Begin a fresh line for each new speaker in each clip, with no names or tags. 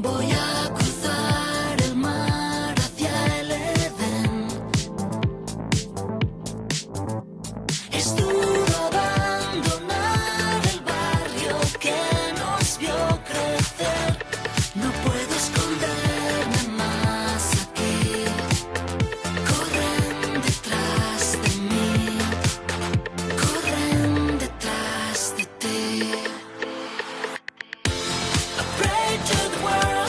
Voy a cruzar el mar hacia el Edén. Es duro abandonar el barrio que nos vio crecer. No puedo esconderme más aquí. Corren detrás de mí. Corren detrás de ti. I pray to the world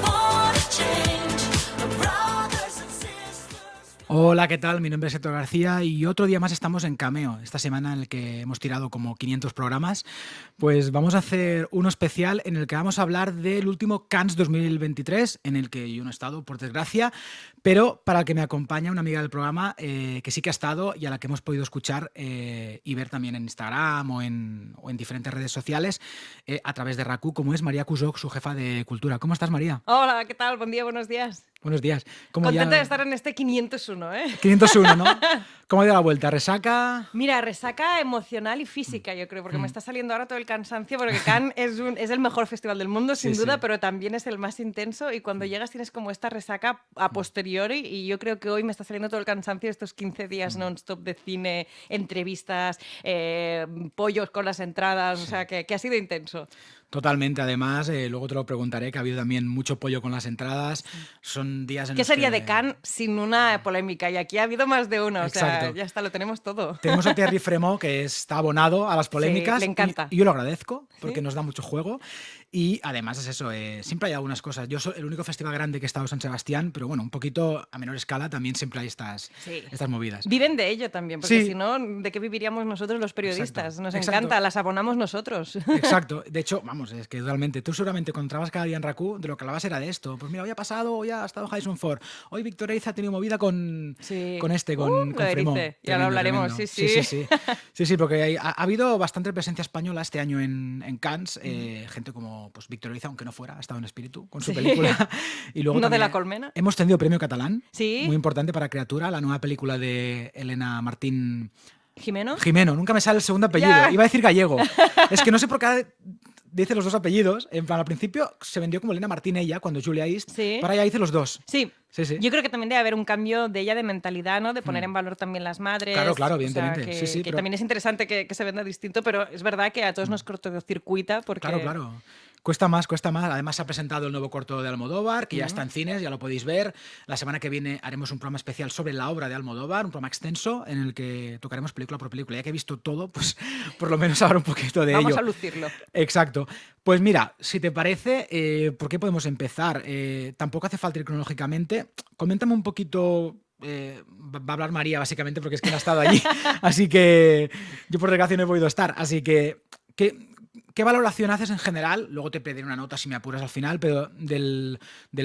for a change. Brothers and sisters.
Hola, ¿qué tal? Mi nombre es Héctor García y otro día más estamos en Cameo. Esta semana en el que hemos tirado como 500 programas, pues vamos a hacer uno especial en el que vamos a hablar del último Cannes 2023, en el que yo no he estado, por desgracia, pero para el que me acompaña una amiga del programa que sí que ha estado y a la que hemos podido escuchar y ver también en Instagram o en diferentes redes sociales a través de RACU, como es María Cusoc, su jefa de cultura. ¿Cómo estás, María?
Hola, ¿qué tal? Buen día, buenos días.
Buenos días.
Contenta de estar en este 501, ¿eh?
501, ¿no? ¿Cómo ha ido la vuelta? ¿Resaca?
Mira, resaca emocional y física, yo creo, porque me está saliendo ahora todo el cansancio, porque Cannes es el mejor festival del mundo, sin
Sí,
duda,
sí.
pero también es el más intenso y cuando llegas tienes como esta resaca a posteriori y yo creo que hoy me está saliendo todo el cansancio de estos 15 días non-stop de cine, entrevistas, pollos con las entradas, o sea, que ha sido intenso.
Totalmente, además, luego te lo preguntaré, que ha habido también mucho pollo con las entradas. Son días en
¿Qué
los
sería
que...
de Cannes sin una polémica? Y aquí ha habido más de una, o sea,
Exacto.
ya está, lo tenemos todo.
Tenemos a Thierry Fremont, que está abonado a las polémicas.
le encanta.
Y yo lo agradezco, porque
¿Sí?
nos da mucho juego. Y además es eso, siempre hay algunas cosas. Yo soy el único festival grande que he estado en San Sebastián, pero bueno, un poquito a menor escala también siempre hay estas movidas.
Viven de ello también, porque
Sí.
si no, ¿de qué viviríamos nosotros los periodistas?
Exacto.
Nos
Exacto.
encanta, las abonamos nosotros.
Exacto. De hecho, vamos, es que totalmente. Tú seguramente cuando entrabas cada día en RACU, de lo que hablabas era de esto. Pues mira, hoy ha pasado, hoy ha estado Harrison Ford. Hoy Víctor Erice ha tenido movida con
Sí.
con
Lo de
Fremont.
Erice, ya lo hablaremos,
Tremendo.
sí.
Sí, porque ha habido bastante presencia española este año en Cannes. Gente como pues, Víctor Erice, aunque no fuera, ha estado en espíritu con su
Sí.
película. Y luego
Uno de
también
La Colmena.
hemos tenido premio catalán.
Sí.
Muy importante para Criatura, la nueva película de Elena Martín
¿Jimeno?
Jimeno, nunca me sale el segundo apellido.
Ya.
Iba a decir gallego. Es que no sé por qué dice los dos apellidos. En plan, al principio se vendió como Elena Martín ella, cuando Julia East.
Sí.
Ahora ya dice los dos.
Sí.
Sí, sí.
Yo creo que también debe haber un cambio de ella de mentalidad, ¿no? De poner en valor también las madres.
Claro,
o sea,
evidentemente.
que,
Sí,
que
pero...
también es interesante que se venda distinto, pero es verdad que a todos nos cortocircuita porque...
Claro. Cuesta más. Además se ha presentado el nuevo corto de Almodóvar, que ya está en cines, ya lo podéis ver. La semana que viene haremos un programa especial sobre la obra de Almodóvar, un programa extenso en el que tocaremos película por película. Ya que he visto todo, pues por lo menos ahora un poquito de ello.
Vamos a lucirlo.
Exacto. Pues mira, si te parece, ¿por qué podemos empezar? Tampoco hace falta ir cronológicamente. Coméntame un poquito... va a hablar María, básicamente, porque es que no ha estado allí. Así que yo, por desgracia, no he podido estar. Así que, ¿qué valoración haces en general? Luego te pediré una nota si me apuras al final, pero del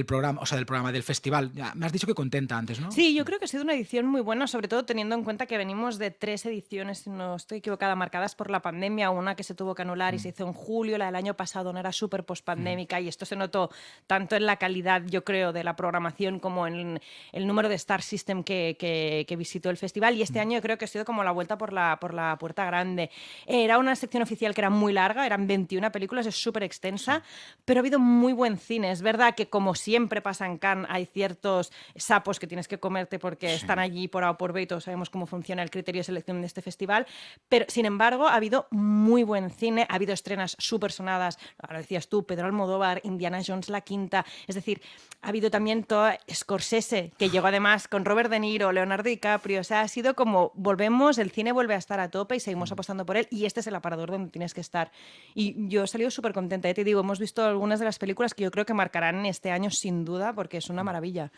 programa, o sea, del festival. Ya, me has dicho que contenta antes, ¿no?
Sí, yo creo que ha sido una edición muy buena, sobre todo teniendo en cuenta que venimos de 3 ediciones, si no estoy equivocada, marcadas por la pandemia, una que se tuvo que anular y se hizo en julio, la del año pasado no era súper pospandémica y esto se notó tanto en la calidad, yo creo, de la programación como en el número de Star System que visitó el festival y este año yo creo que ha sido como la vuelta por la puerta grande. Era una sección oficial que era muy larga, eran 21 películas, es súper extensa, pero ha habido muy buen cine. Es verdad que como siempre pasa en Cannes hay ciertos sapos que tienes que comerte porque están allí por A o por B y todos sabemos cómo funciona el criterio de selección de este festival, pero sin embargo ha habido muy buen cine, ha habido estrenas súper sonadas, ahora decías tú, Pedro Almodóvar, Indiana Jones la quinta, es decir, ha habido también toda Scorsese, que llegó además con Robert De Niro, Leonardo DiCaprio, o sea, ha sido como volvemos, el cine vuelve a estar a tope y seguimos apostando por él y este es el aparador donde tienes que estar. Y yo he salido súper contenta, te digo, hemos visto algunas de las películas que yo creo que marcarán este año sin duda porque es una maravilla.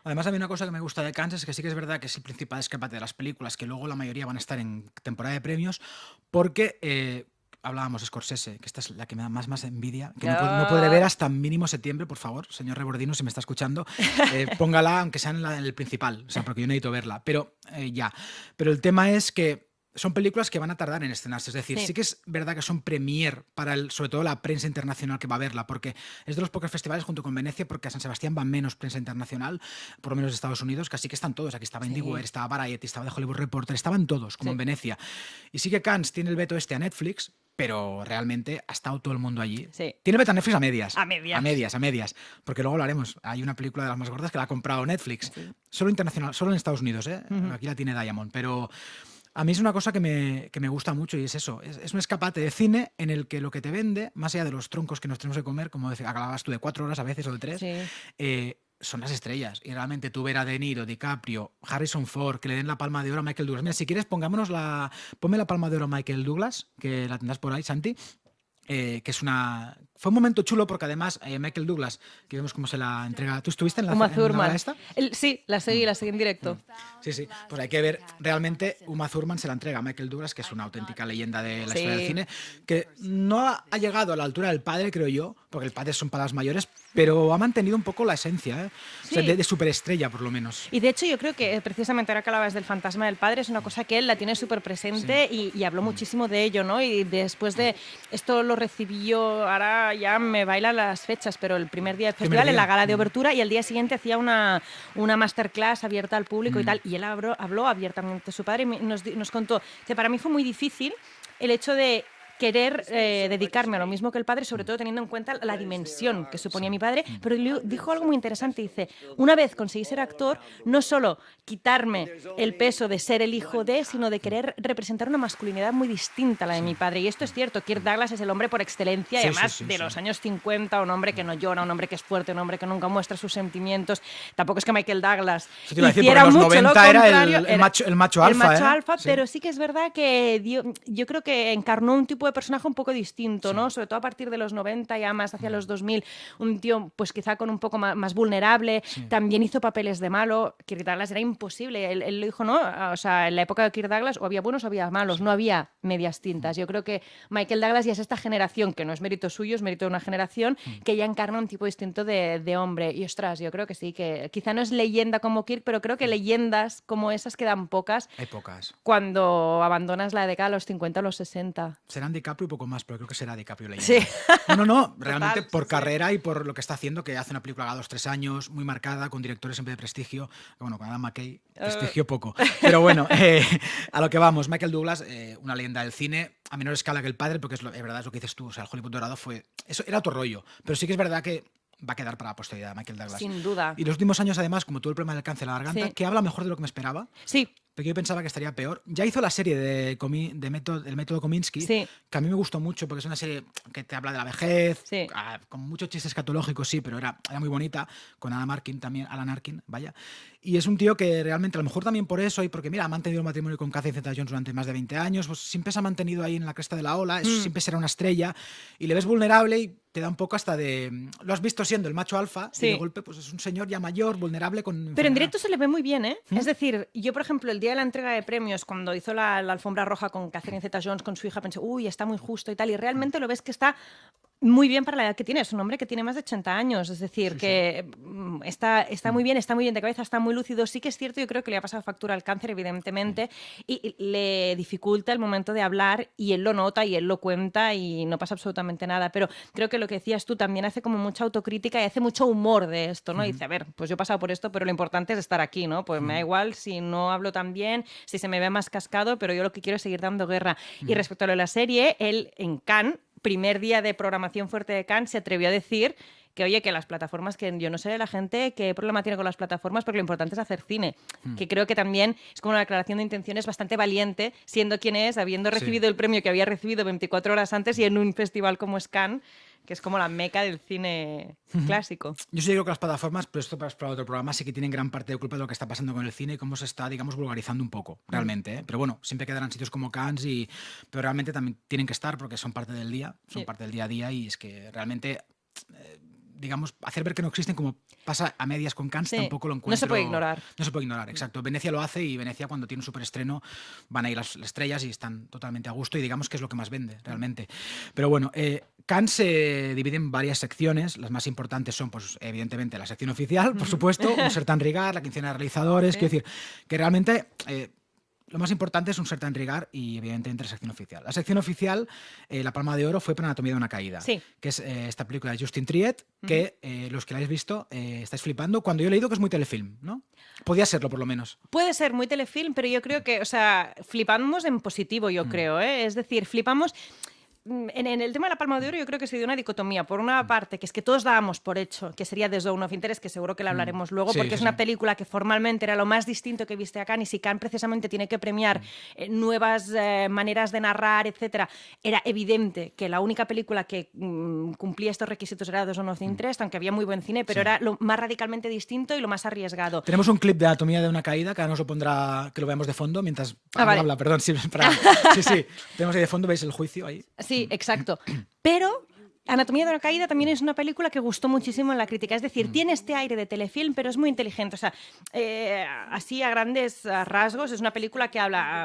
Además, a mí una cosa que me gusta de Cannes es que sí que es verdad que es el principal escape de las películas, que luego la mayoría van a estar en temporada de premios, porque hablábamos Scorsese, que esta es la que me da más envidia, que no podré ver hasta mínimo septiembre, por favor, señor Rebordino, si me está escuchando, póngala, aunque sea en el principal, o sea, porque yo necesito verla, pero ya. Pero el tema es que son películas que van a tardar en estrenarse. Es decir, sí que es verdad que son premier para sobre todo la prensa internacional que va a verla, porque es de los pocos festivales junto con Venecia, porque a San Sebastián va menos prensa internacional, por lo menos de Estados Unidos, que así que están todos. Aquí estaba IndieWire, estaba Variety, estaba The Hollywood Reporter, estaban todos, como en Venecia. Y sí que Cannes tiene el veto este a Netflix, pero realmente ha estado todo el mundo allí.
Sí.
Tiene beta Netflix a medias.
A medias.
A medias. Porque luego lo haremos. Hay una película de las más gordas que la ha comprado Netflix. Solo internacional, solo en Estados Unidos, ¿eh? Aquí la tiene Diamond. Pero a mí es una cosa que me gusta mucho y es eso. Es un escaparate de cine en el que lo que te vende, más allá de los troncos que nos tenemos que comer, como hablabas tú, de 4 horas a veces o de 3,
Sí.
son las estrellas. Y realmente tú ver a De Niro, DiCaprio, Harrison Ford, que le den la palma de oro a Michael Douglas. Mira, si quieres, ponme la palma de oro a Michael Douglas, que la tendrás por ahí, Santi. Que es una... Fue un momento chulo porque además Michael Douglas, que vemos cómo se la entrega... ¿Tú estuviste en la
Uma
en la
Thurman.
gala esta?
Sí, la seguí en directo.
Sí, sí. Pues hay que ver, realmente Uma Thurman se la entrega a Michael Douglas, que es una auténtica leyenda de la historia del cine, que no ha llegado a la altura del padre, creo yo, porque el padre son palabras mayores, pero ha mantenido un poco la esencia, ¿eh? O sea,
Sí.
de superestrella, por lo menos.
Y de hecho yo creo que precisamente ahora que hablabas del fantasma del padre es una cosa que él la tiene súper presente y habló muchísimo de ello, ¿no? Y después de esto lo recibí yo, ahora ya me bailan las fechas, pero el primer día del festival en la gala de obertura y al día siguiente hacía una masterclass abierta al público y tal, y él habló abiertamente de su padre y nos contó que para mí fue muy difícil el hecho de querer dedicarme a lo mismo que el padre, sobre todo teniendo en cuenta la dimensión que suponía mi padre, pero dijo algo muy interesante, dice, una vez conseguí ser actor, no solo quitarme el peso de ser el hijo de, sino de querer representar una masculinidad muy distinta a la de mi padre, y esto es cierto, Kirk Douglas es el hombre por excelencia, y
Sí,
además
sí,
de
sí.
los años 50, un hombre que no llora, un hombre que es fuerte, un hombre que nunca muestra sus sentimientos, tampoco es que Michael Douglas
Eso te iba a decir,
hiciera
porque en los
mucho lo
90 era
contrario,
el macho alfa,
el macho
¿eh?
alfa,
Sí.
pero sí que es verdad que yo creo que encarnó un tipo de personaje un poco distinto, ¿no? Sobre todo a partir de los 90, ya más hacia los 2000, un tío pues quizá con un poco más vulnerable, también hizo papeles de malo, Kirk Douglas era imposible, él lo dijo, ¿no? O sea, en la época de Kirk Douglas o había buenos o había malos, no había medias tintas. Yo creo que Michael Douglas ya es esta generación, que no es mérito suyo, es mérito de una generación, que ya encarna un tipo distinto de hombre. Y ostras, yo creo que sí, que quizá no es leyenda como Kirk, pero creo que leyendas como esas quedan pocas
Hay pocas.
cuando abandonas la década de los 50 o los 60.
Serán DiCaprio y poco más, pero creo que será DiCaprio leyenda.
Sí.
No, realmente
Total,
por
sí,
carrera y por lo que está haciendo, que hace una película cada 2-3 años, muy marcada, con directores siempre de prestigio. Bueno, con Adam McKay, prestigio poco. Pero bueno, a lo que vamos, Michael Douglas, una leyenda del cine, a menor escala que el padre, porque es verdad, es lo que dices tú, o sea, el Hollywood dorado eso era otro rollo, pero sí que es verdad que va a quedar para la posteridad Michael Douglas.
Sin duda.
Y los últimos años, además, como tuvo el problema del cáncer de la garganta,
Sí.
que habla mejor de lo que me esperaba,
Sí,
porque yo pensaba que estaría peor. Ya hizo la serie del método Kominsky,
Sí.
que a mí me gustó mucho porque es una serie que te habla de la vejez,
Sí.
con muchos chistes escatológicos, sí, pero era muy bonita, con Alan Arkin, vaya. Y es un tío que realmente, a lo mejor también por eso, y porque mira, ha mantenido el matrimonio con Catherine Zeta-Jones durante más de 20 años, pues siempre se ha mantenido ahí en la cresta de la ola, siempre será una estrella, y le ves vulnerable y te da un poco hasta de... Lo has visto siendo el macho alfa,
Sí.
y de golpe pues es un señor ya mayor, vulnerable, con...
pero en
enfermedad.
directo se le ve muy bien, ¿eh? Es decir, yo, por ejemplo, el día de la entrega de premios, cuando hizo la alfombra roja con Catherine Zeta-Jones, con su hija, pensé, uy, está muy justo y tal, y realmente lo ves que está muy bien para la edad que tiene. Es un hombre que tiene más de 80 años, es decir, que está muy bien de cabeza, está muy lúcido. Sí que es cierto, yo creo que le ha pasado factura al cáncer, evidentemente, y le dificulta el momento de hablar, y él lo nota y él lo cuenta y no pasa absolutamente nada. Pero creo que lo que decías tú también hace como mucha autocrítica y hace mucho humor de esto, ¿no? Y dice, a ver, pues yo he pasado por esto, pero lo importante es estar aquí, ¿no? Pues me da igual si no hablo tan bien, si se me ve más cascado, pero yo lo que quiero es seguir dando guerra. Y respecto a lo de la serie, él en Cannes, primer día de programación fuerte de Cannes, se atrevió a decir que, oye, que las plataformas, que yo no sé la gente qué problema tiene con las plataformas, porque lo importante es hacer cine. Que creo que también es como una declaración de intenciones bastante valiente, siendo quien es, habiendo
Sí.
recibido el premio que había recibido 24 horas antes y en un festival como es Cannes, que es como la meca del cine clásico.
Yo sí creo que las plataformas, pero esto para otro programa, sí que tienen gran parte de culpa de lo que está pasando con el cine y cómo se está, digamos, vulgarizando un poco, realmente. ¿Eh? Pero bueno, siempre quedarán sitios como Cannes, pero realmente también tienen que estar porque son parte del día, son
Sí.
parte del día a día, y es que realmente, digamos, hacer ver que no existen, como pasa a medias con Cannes,
Sí.
tampoco lo encuentro.
No se puede ignorar.
No se puede ignorar, exacto. Venecia lo hace, y Venecia, cuando tiene un superestreno, van a ir las estrellas y están totalmente a gusto, y digamos que es lo que más vende, realmente. Pero bueno, Cannes se divide en varias secciones. Las más importantes son, pues, evidentemente, la sección oficial, por supuesto, un Certain Regard, la quincena de realizadores.
Sí.
Quiero decir que realmente lo más importante es un Certain Regard y, evidentemente, la sección oficial. La sección oficial, la Palma de Oro fue por Anatomía de una caída,
Sí.
que es esta película de Justin Triet, que los que la habéis visto estáis flipando, cuando yo he leído que es muy telefilm, ¿no? Podía serlo, por lo menos.
Puede ser muy telefilm, pero yo creo que, o sea, flipamos en positivo, yo creo, ¿eh? Es decir, flipamos en el tema de la Palma de Oro yo creo que se dio una dicotomía. Por una parte, que es que todos dábamos por hecho que sería The Zone of Interest, que seguro que la hablaremos luego,
Sí,
porque
sí,
es una
sí.
película que formalmente era lo más distinto que viste a Cannes, y si Cannes precisamente tiene que premiar nuevas maneras de narrar, etcétera, era evidente que la única película que cumplía estos requisitos era The Zone of Interest, aunque había muy buen cine, pero
Sí.
era lo más radicalmente distinto y lo más arriesgado.
Tenemos un clip de Anatomía de una caída, que ahora nos lo pondrá, que lo veamos de fondo mientras
vale.
habla, perdón, sí, sí, tenemos ahí de fondo, veis el juicio ahí.
Sí, exacto. Pero Anatomía de una caída también es una película que gustó muchísimo en la crítica. Es decir, tiene este aire de telefilm, pero es muy inteligente. O sea, así a grandes rasgos, es una película que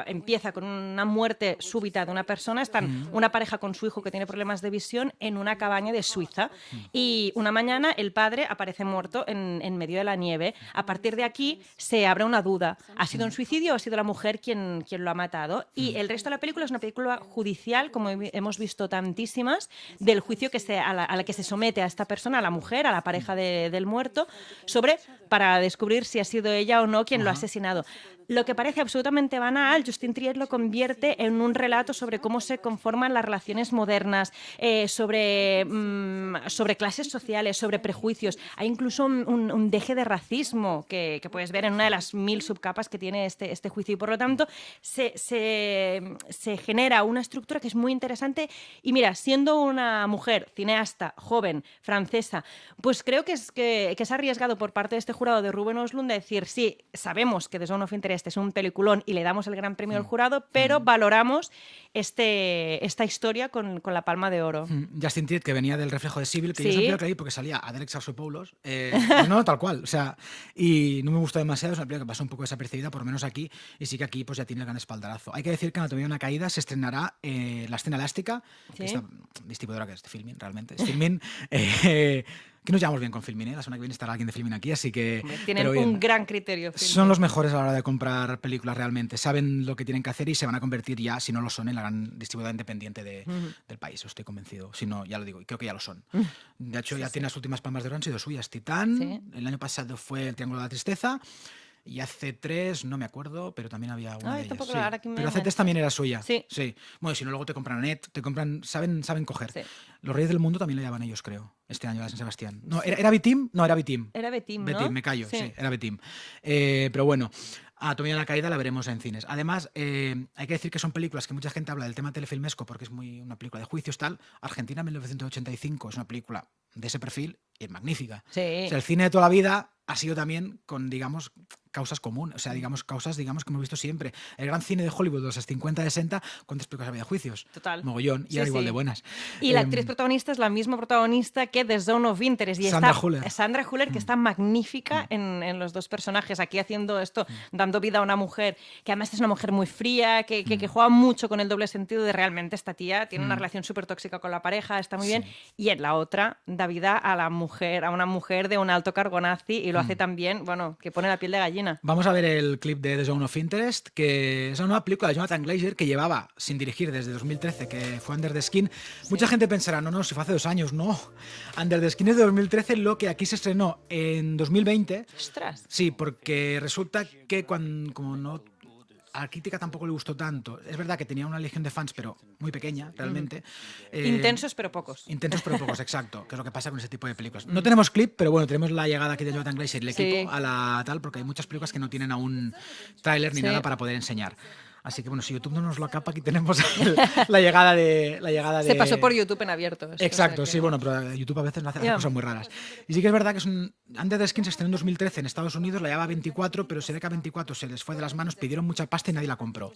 empieza con una muerte súbita de una persona. Están una pareja con su hijo que tiene problemas de visión en una cabaña de Suiza. Y una mañana el padre aparece muerto en medio de la nieve. A partir de aquí se abre una duda. ¿Ha sido un suicidio o ha sido la mujer quien lo ha matado? Y el resto de la película es una película judicial, como hemos visto tantísimas, del juicio a la que se somete a esta persona, a la mujer, a la pareja del muerto, para descubrir si ha sido ella o no quien lo ha asesinado. Lo que parece absolutamente banal, Justin Triet lo convierte en un relato sobre cómo se conforman las relaciones modernas, sobre clases sociales, sobre prejuicios. Hay incluso un deje de racismo que puedes ver en una de las 1000 subcapas que tiene este juicio. Y por lo tanto, se genera una estructura que es muy interesante. Y mira, siendo una mujer cineasta, joven, francesa, pues creo que es arriesgado por parte de este jurado de Ruben Östlund decir, sí, sabemos que The Zone of Interest es un peliculón y le damos el gran premio al jurado, pero valoramos esta historia con la Palma de Oro.
Justin Triet, que venía del Reflejo de Sibyl, que
Sí.
yo siempre lo creí porque salía Adel Exarchopoulos. No, tal cual. O sea, y no me gustó demasiado. Es una película que pasó un poco desapercibida, por lo menos aquí. Y sí que aquí pues ya tiene el gran espaldarazo. Hay que decir que Anatomía de una caída se estrenará la escena elástica,
Sí.
que esta distribuidora que es de Filmin, realmente. Es Filmin. Que nos llevamos bien con Filmin, ¿eh? La semana que viene estará alguien de Filmin aquí, así que...
Tienen
pero bien.
un gran criterio. Filmin.
Son los mejores a la hora de comprar películas realmente. Saben lo que tienen que hacer y se van a convertir ya, si no lo son, en la gran distribuidora independiente del país. Estoy convencido. Si no, ya lo digo. Y creo que ya lo son. De hecho, ya tiene las últimas Palmas de Oro han sido suyas. Titán,
Sí.
el año pasado fue El Triángulo de la Tristeza. Y hace 3, no me acuerdo, pero también había una
Ay,
de ellas.
tampoco,
Sí.
ahora que me
Pero hace 3
llamas.
también era suya.
Sí.
Bueno, y si no, luego te compran Net, saben coger.
Sí.
Los Reyes del Mundo también lo llevan ellos, creo, este año, la San Sebastián. No, ¿era B-Team? No, era B-Team.
Era Betim, ¿no?
Betim, me callo, sí, era Betim. Pero bueno, Anatomía de la caída la veremos en cines. Además, hay que decir que son películas que mucha gente habla del tema telefilmesco porque es una película de juicios tal. Argentina 1985 es una película de ese perfil y es magnífica.
Sí.
O sea, el cine de toda la vida ha sido también con, digamos, causas comunes, o sea, causas que hemos visto siempre. El gran cine de Hollywood de los 50-60, ¿cuántas películas había de juicios?
Total.
Mogollón, y
Sí,
eran igual
sí.
de buenas.
Y la actriz protagonista es la misma protagonista que The Zone of Interest. Y
Sandra
está
Hüller.
Sandra Hüller, que está magnífica en los dos personajes. Aquí haciendo esto, dando vida a una mujer que además es una mujer muy fría, que juega mucho con el doble sentido de realmente esta tía tiene una relación súper tóxica con la pareja, está muy bien. Y en la otra da vida a una mujer de un alto cargo nazi y lo hace tan bien, bueno, que pone la piel de gallina.
Vamos a ver el clip de The Zone of Interest, que es una nueva película de Jonathan Glazer que llevaba sin dirigir desde 2013, que fue Under the Skin. Mucha gente pensará, no, si fue hace 2 años, no. Under the Skin es de 2013, lo que aquí se estrenó en 2020.
¡Ostras!
Sí, porque resulta que como no... A la crítica tampoco le gustó tanto. Es verdad que tenía una legión de fans, pero muy pequeña, realmente.
Intensos, pero pocos.
Intensos pero pocos, exacto, que es lo que pasa con ese tipo de películas. No tenemos clip, pero bueno, tenemos la llegada aquí de Jonathan Glazer y el equipo
Sí.
a la tal, porque hay muchas películas que no tienen aún tráiler ni
Sí.
nada para poder enseñar. Así que bueno, si YouTube no nos lo acapa, aquí tenemos la llegada de...
Se pasó por YouTube en abierto. esto,
Exacto,
o sea
sí,
que-
bueno, pero YouTube a veces hace
Ya.
cosas muy raras. Y sí que es verdad que Under the Skin se estrenó en 2013 en Estados Unidos, la llevaba a 24, pero se ve que a 24 se les fue de las manos, pidieron mucha pasta y nadie la compró.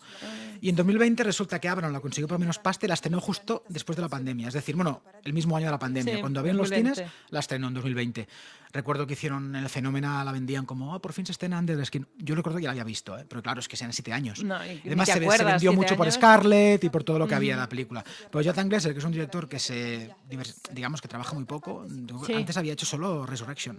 Y en 2020 resulta que Abram la consiguió por menos pasta y la estrenó justo después de la pandemia. Es decir, bueno, el mismo año de la pandemia.
Sí,
Cuando habían los
2020.
cines, la estrenó en 2020. Recuerdo que hicieron el Fenómeno, la vendían como, por fin se estrena Under the Skin. Yo recuerdo que ya la había visto, pero claro, es que sean 7 años.
No, y ni
Además,
te
se
acuerdas,
vendió
7
mucho por
años.
Scarlett y por todo lo que había en la película. Pero Jonathan Glazer, que es un director que digamos que trabaja muy poco,
Sí.
antes había hecho solo Resurrection,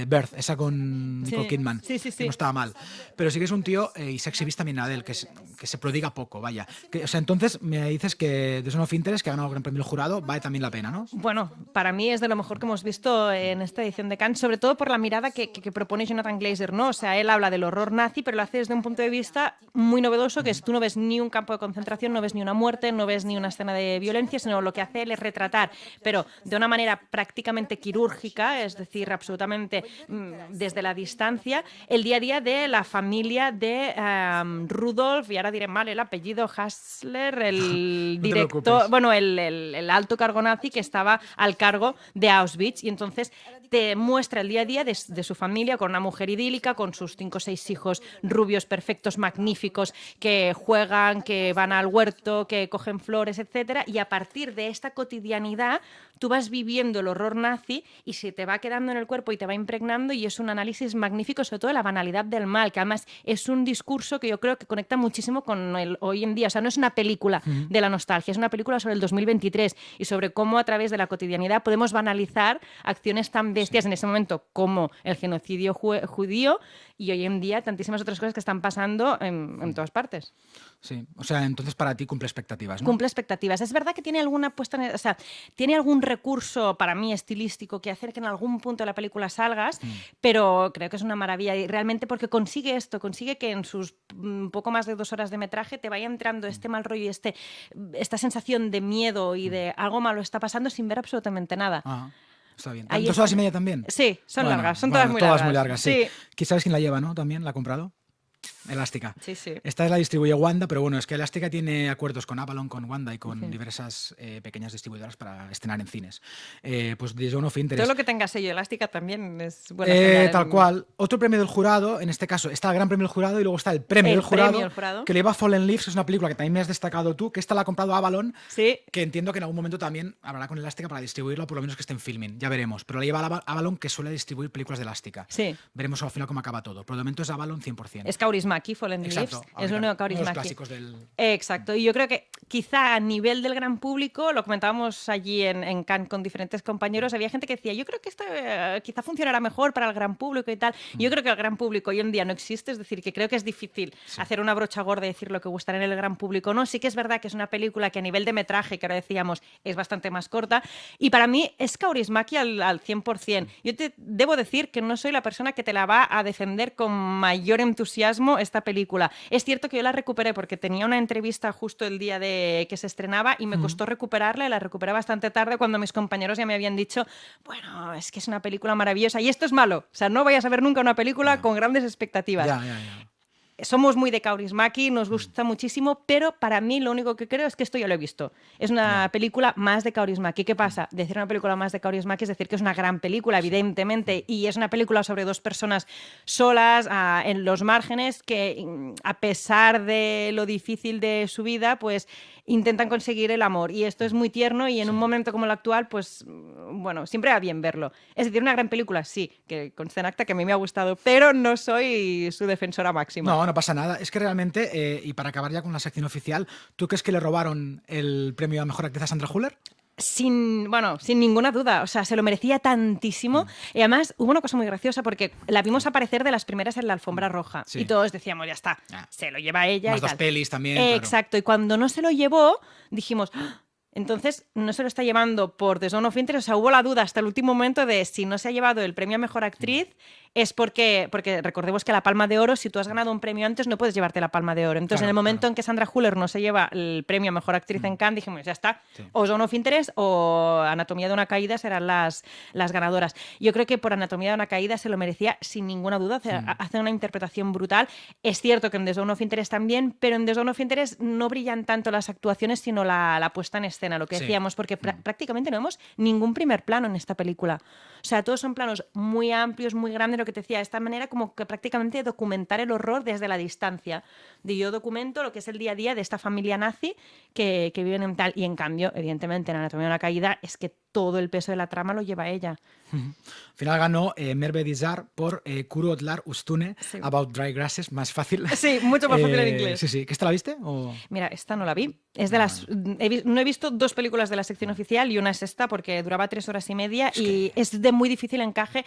Birth, esa con Nicole
Sí.
Kidman,
Sí, sí,
que
sí.
no estaba mal. Pero sí que es un tío, y Sexy Beast también Adele, que se prodiga poco, vaya. O sea, entonces me dices que The Zone of Interest, que ha ganado el Gran Premio del Jurado, vale también la pena, ¿no?
Bueno, para mí es de lo mejor que hemos visto en esta edición de Cannes, sobre todo por la mirada que propone Jonathan Glazer, ¿no? O sea, él habla del horror nazi, pero lo hace desde un punto de vista muy novedoso fabuloso, que es tú no ves ni un campo de concentración, no ves ni una muerte, no ves ni una escena de violencia, sino lo que hace él es retratar, pero de una manera prácticamente quirúrgica, es decir, absolutamente desde la distancia, el día a día de la familia de Rudolf, y ahora diré mal el apellido, Hassler, el
No te
director,
preocupes.
bueno, el alto cargo nazi que estaba al cargo de Auschwitz, y entonces te muestra el día a día de su familia con una mujer idílica, con sus 5 o 6 hijos rubios, perfectos, magníficos, que juegan, que van al huerto, que cogen flores, etcétera, y a partir de esta cotidianidad tú vas viviendo el horror nazi y se te va quedando en el cuerpo y te va impregnando, y es un análisis magnífico sobre todo de la banalidad del mal, que además es un discurso que yo creo que conecta muchísimo con el hoy en día. O sea, no es una película de la nostalgia, es una película sobre el 2023 y sobre cómo a través de la cotidianidad podemos banalizar acciones tan bestias en ese momento como el genocidio judío, y hoy en día tantísimas otras cosas que están pasando en todas partes.
Sí, o sea, entonces para ti cumple expectativas, ¿no?
Cumple expectativas. Es verdad que tiene alguna puesta o sea, tiene algún recurso para mí estilístico que hacer que en algún punto de la película salgas, pero creo que es una maravilla, y realmente porque consigue esto, consigue que en sus poco más de 2 horas de metraje te vaya entrando este mal rollo y esta sensación de miedo y de algo malo está pasando sin ver absolutamente nada.
Ajá, está bien.
Ahí
2
está.
horas y media también.
Sí, son
Bueno,
largas, son
bueno,
todas muy largas.
muy largas, sí.
Sí.
¿Sabes quién la lleva, no? También la ha comprado. Elástica.
Sí, sí.
Esta la distribuye Wanda, pero bueno, es que Elástica tiene acuerdos con Avalon, con Wanda y con diversas pequeñas distribuidoras para estrenar en cines. Pues The Zone of Interest.
Todo lo que tenga sello elástica también es buena señal.
Tal cual. Otro premio del jurado, en este caso está el Gran Premio del Jurado y luego está el Premio,
El
del, jurado,
Premio del Jurado.
que le lleva Fallen Leaves, que es una película que también me has destacado tú, que esta la ha comprado Avalon,
Sí.
que entiendo que en algún momento también hablará con Elástica para distribuirlo, por lo menos que esté en filming, ya veremos. Pero la lleva Avalon, que suele distribuir películas de Elástica.
Sí.
Veremos al final cómo acaba todo. Por el momento es Avalon 100%.
Es Kaurismäki, Fallen Leaves.
Exacto,
Es lo único
uno de los
Kaurismäki.
clásicos del...
Exacto, y yo creo que quizá a nivel del gran público, lo comentábamos allí en Cannes con diferentes compañeros, había gente que decía, yo creo que esto quizá funcionará mejor para el gran público y tal. Yo creo que el gran público hoy en día no existe, es decir, que creo que es difícil hacer una brocha gorda y decir lo que gustará en el gran público. No, sí que es verdad que es una película que a nivel de metraje, que ahora decíamos, es bastante más corta, y para mí es Kaurismäki al 100%. Yo te debo decir que no soy la persona que te la va a defender con mayor entusiasmo esta película. Es cierto que yo la recuperé porque tenía una entrevista justo el día de que se estrenaba y me costó recuperarla, y la recuperé bastante tarde cuando mis compañeros ya me habían dicho, bueno, es que es una película maravillosa, y esto es malo. O sea, no vayas a ver nunca una película con grandes expectativas.
Ya.
Somos muy de Kaurismäki, nos gusta muchísimo, pero para mí lo único que creo es que esto ya lo he visto. Es una película más de Kaurismäki. ¿Qué pasa? Decir una película más de Kaurismäki es decir que es una gran película, evidentemente, y es una película sobre 2 personas solas en los márgenes que, a pesar de lo difícil de su vida, pues intentan conseguir el amor. Y esto es muy tierno, y en un momento como el actual, pues bueno, siempre va bien verlo. Es decir, una gran película, sí, que consta en acta que a mí me ha gustado, pero no soy su defensora máxima.
No pasa nada. Es que realmente, y para acabar ya con la sección oficial, ¿tú crees que le robaron el premio a Mejor Actriz a Sandra Hüller?
Sin ninguna duda, o sea, se lo merecía tantísimo. Y además hubo una cosa muy graciosa porque la vimos aparecer de las primeras en la alfombra roja,
Sí.
y todos decíamos, ya está, se lo lleva ella
Más
y
2
tal.
pelis también. claro.
Exacto, y cuando no se lo llevó, dijimos, "¡Ah!". Entonces no se lo está llevando por The Zone of Interest. O sea, hubo la duda hasta el último momento de si no se ha llevado el premio a Mejor Actriz es porque recordemos que la Palma de Oro, si tú has ganado un premio antes, no puedes llevarte la Palma de Oro. Entonces,
Claro,
en el momento
claro.
en que Sandra Hüller no se lleva el premio a Mejor Actriz en Cannes, dijimos, ya está,
Sí.
o Zone of Interest o Anatomía de una Caída serán las ganadoras. Yo creo que por Anatomía de una Caída se lo merecía sin ninguna duda. O sea, hace una interpretación brutal. Es cierto que en The Zone of Interest también, pero en The Zone of Interest no brillan tanto las actuaciones, sino la puesta en escena, lo que
Sí.
decíamos, porque prácticamente no vemos ningún primer plano en esta película. O sea, todos son planos muy amplios, muy grandes, lo que te decía, de esta manera como que prácticamente documentar el horror desde la distancia. De yo documento lo que es el día a día de esta familia nazi que viven en tal. Y en cambio, evidentemente, en Anatomía de una Caída es que todo el peso de la trama lo lleva ella.
Al final ganó Merve Dizar por Kuru Otlar Ustune,
Sí.
About Dry Grasses, más fácil.
Sí, mucho más fácil en inglés.
Sí, sí. ¿Que esta la viste? ¿O?
Mira, esta no la vi. Es de las. No he visto 2 películas de la sección oficial y una es esta porque duraba 3 horas y media y es de muy difícil encaje.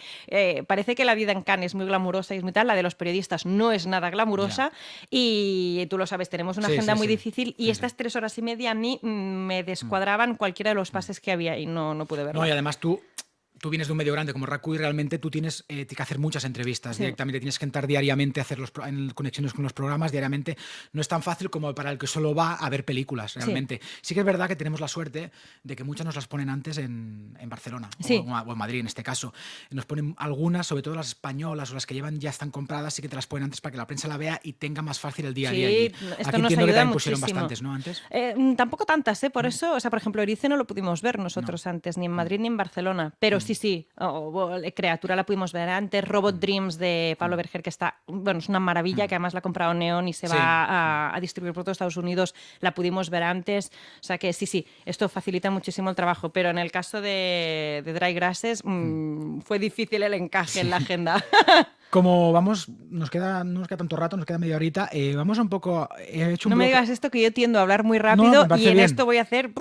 Parece que la vida en Cannes es muy glamurosa y es muy tal. La de los periodistas no es nada glamurosa y tú lo sabes, tenemos una
Sí,
agenda
sí,
muy
sí.
difícil y
Sí,
estas 3 horas y media a mí me descuadraban cualquiera de los pases que había y no pude verla.
No, y además tú tú vienes de un medio grande como Raku y realmente tú tienes que hacer muchas entrevistas directamente, tienes que entrar diariamente a hacer en conexiones con los programas diariamente. No es tan fácil como para el que solo va a ver películas, realmente. Sí que es verdad que tenemos la suerte de que muchas nos las ponen antes en Barcelona o en Madrid, en este caso. Nos ponen algunas, sobre todo las españolas o las que llevan ya están compradas, sí que te las ponen antes para que la prensa la vea y tenga más fácil el día a día allí.
Esto
Aquí
nos
entiendo que
ayuda
también pusieron
muchísimo.
bastantes, ¿no? Antes.
Tampoco tantas, por eso, o sea, por ejemplo, Erice no lo pudimos ver nosotros antes, ni en Madrid ni en Barcelona, pero sí, Criatura la pudimos ver antes, Robot Dreams de Pablo Berger, que está, bueno, es una maravilla, que además la ha comprado Neon y se va a distribuir por todo Estados Unidos, la pudimos ver antes, o sea que sí, esto facilita muchísimo el trabajo, pero en el caso de Dry Grasses fue difícil el encaje en la agenda.
Como vamos, no nos queda tanto rato, nos queda media horita, vamos un poco... He hecho un
No me
bloque-
digas esto, que yo tiendo a hablar muy
me
rápido
parece
y en
bien.
esto voy a hacer...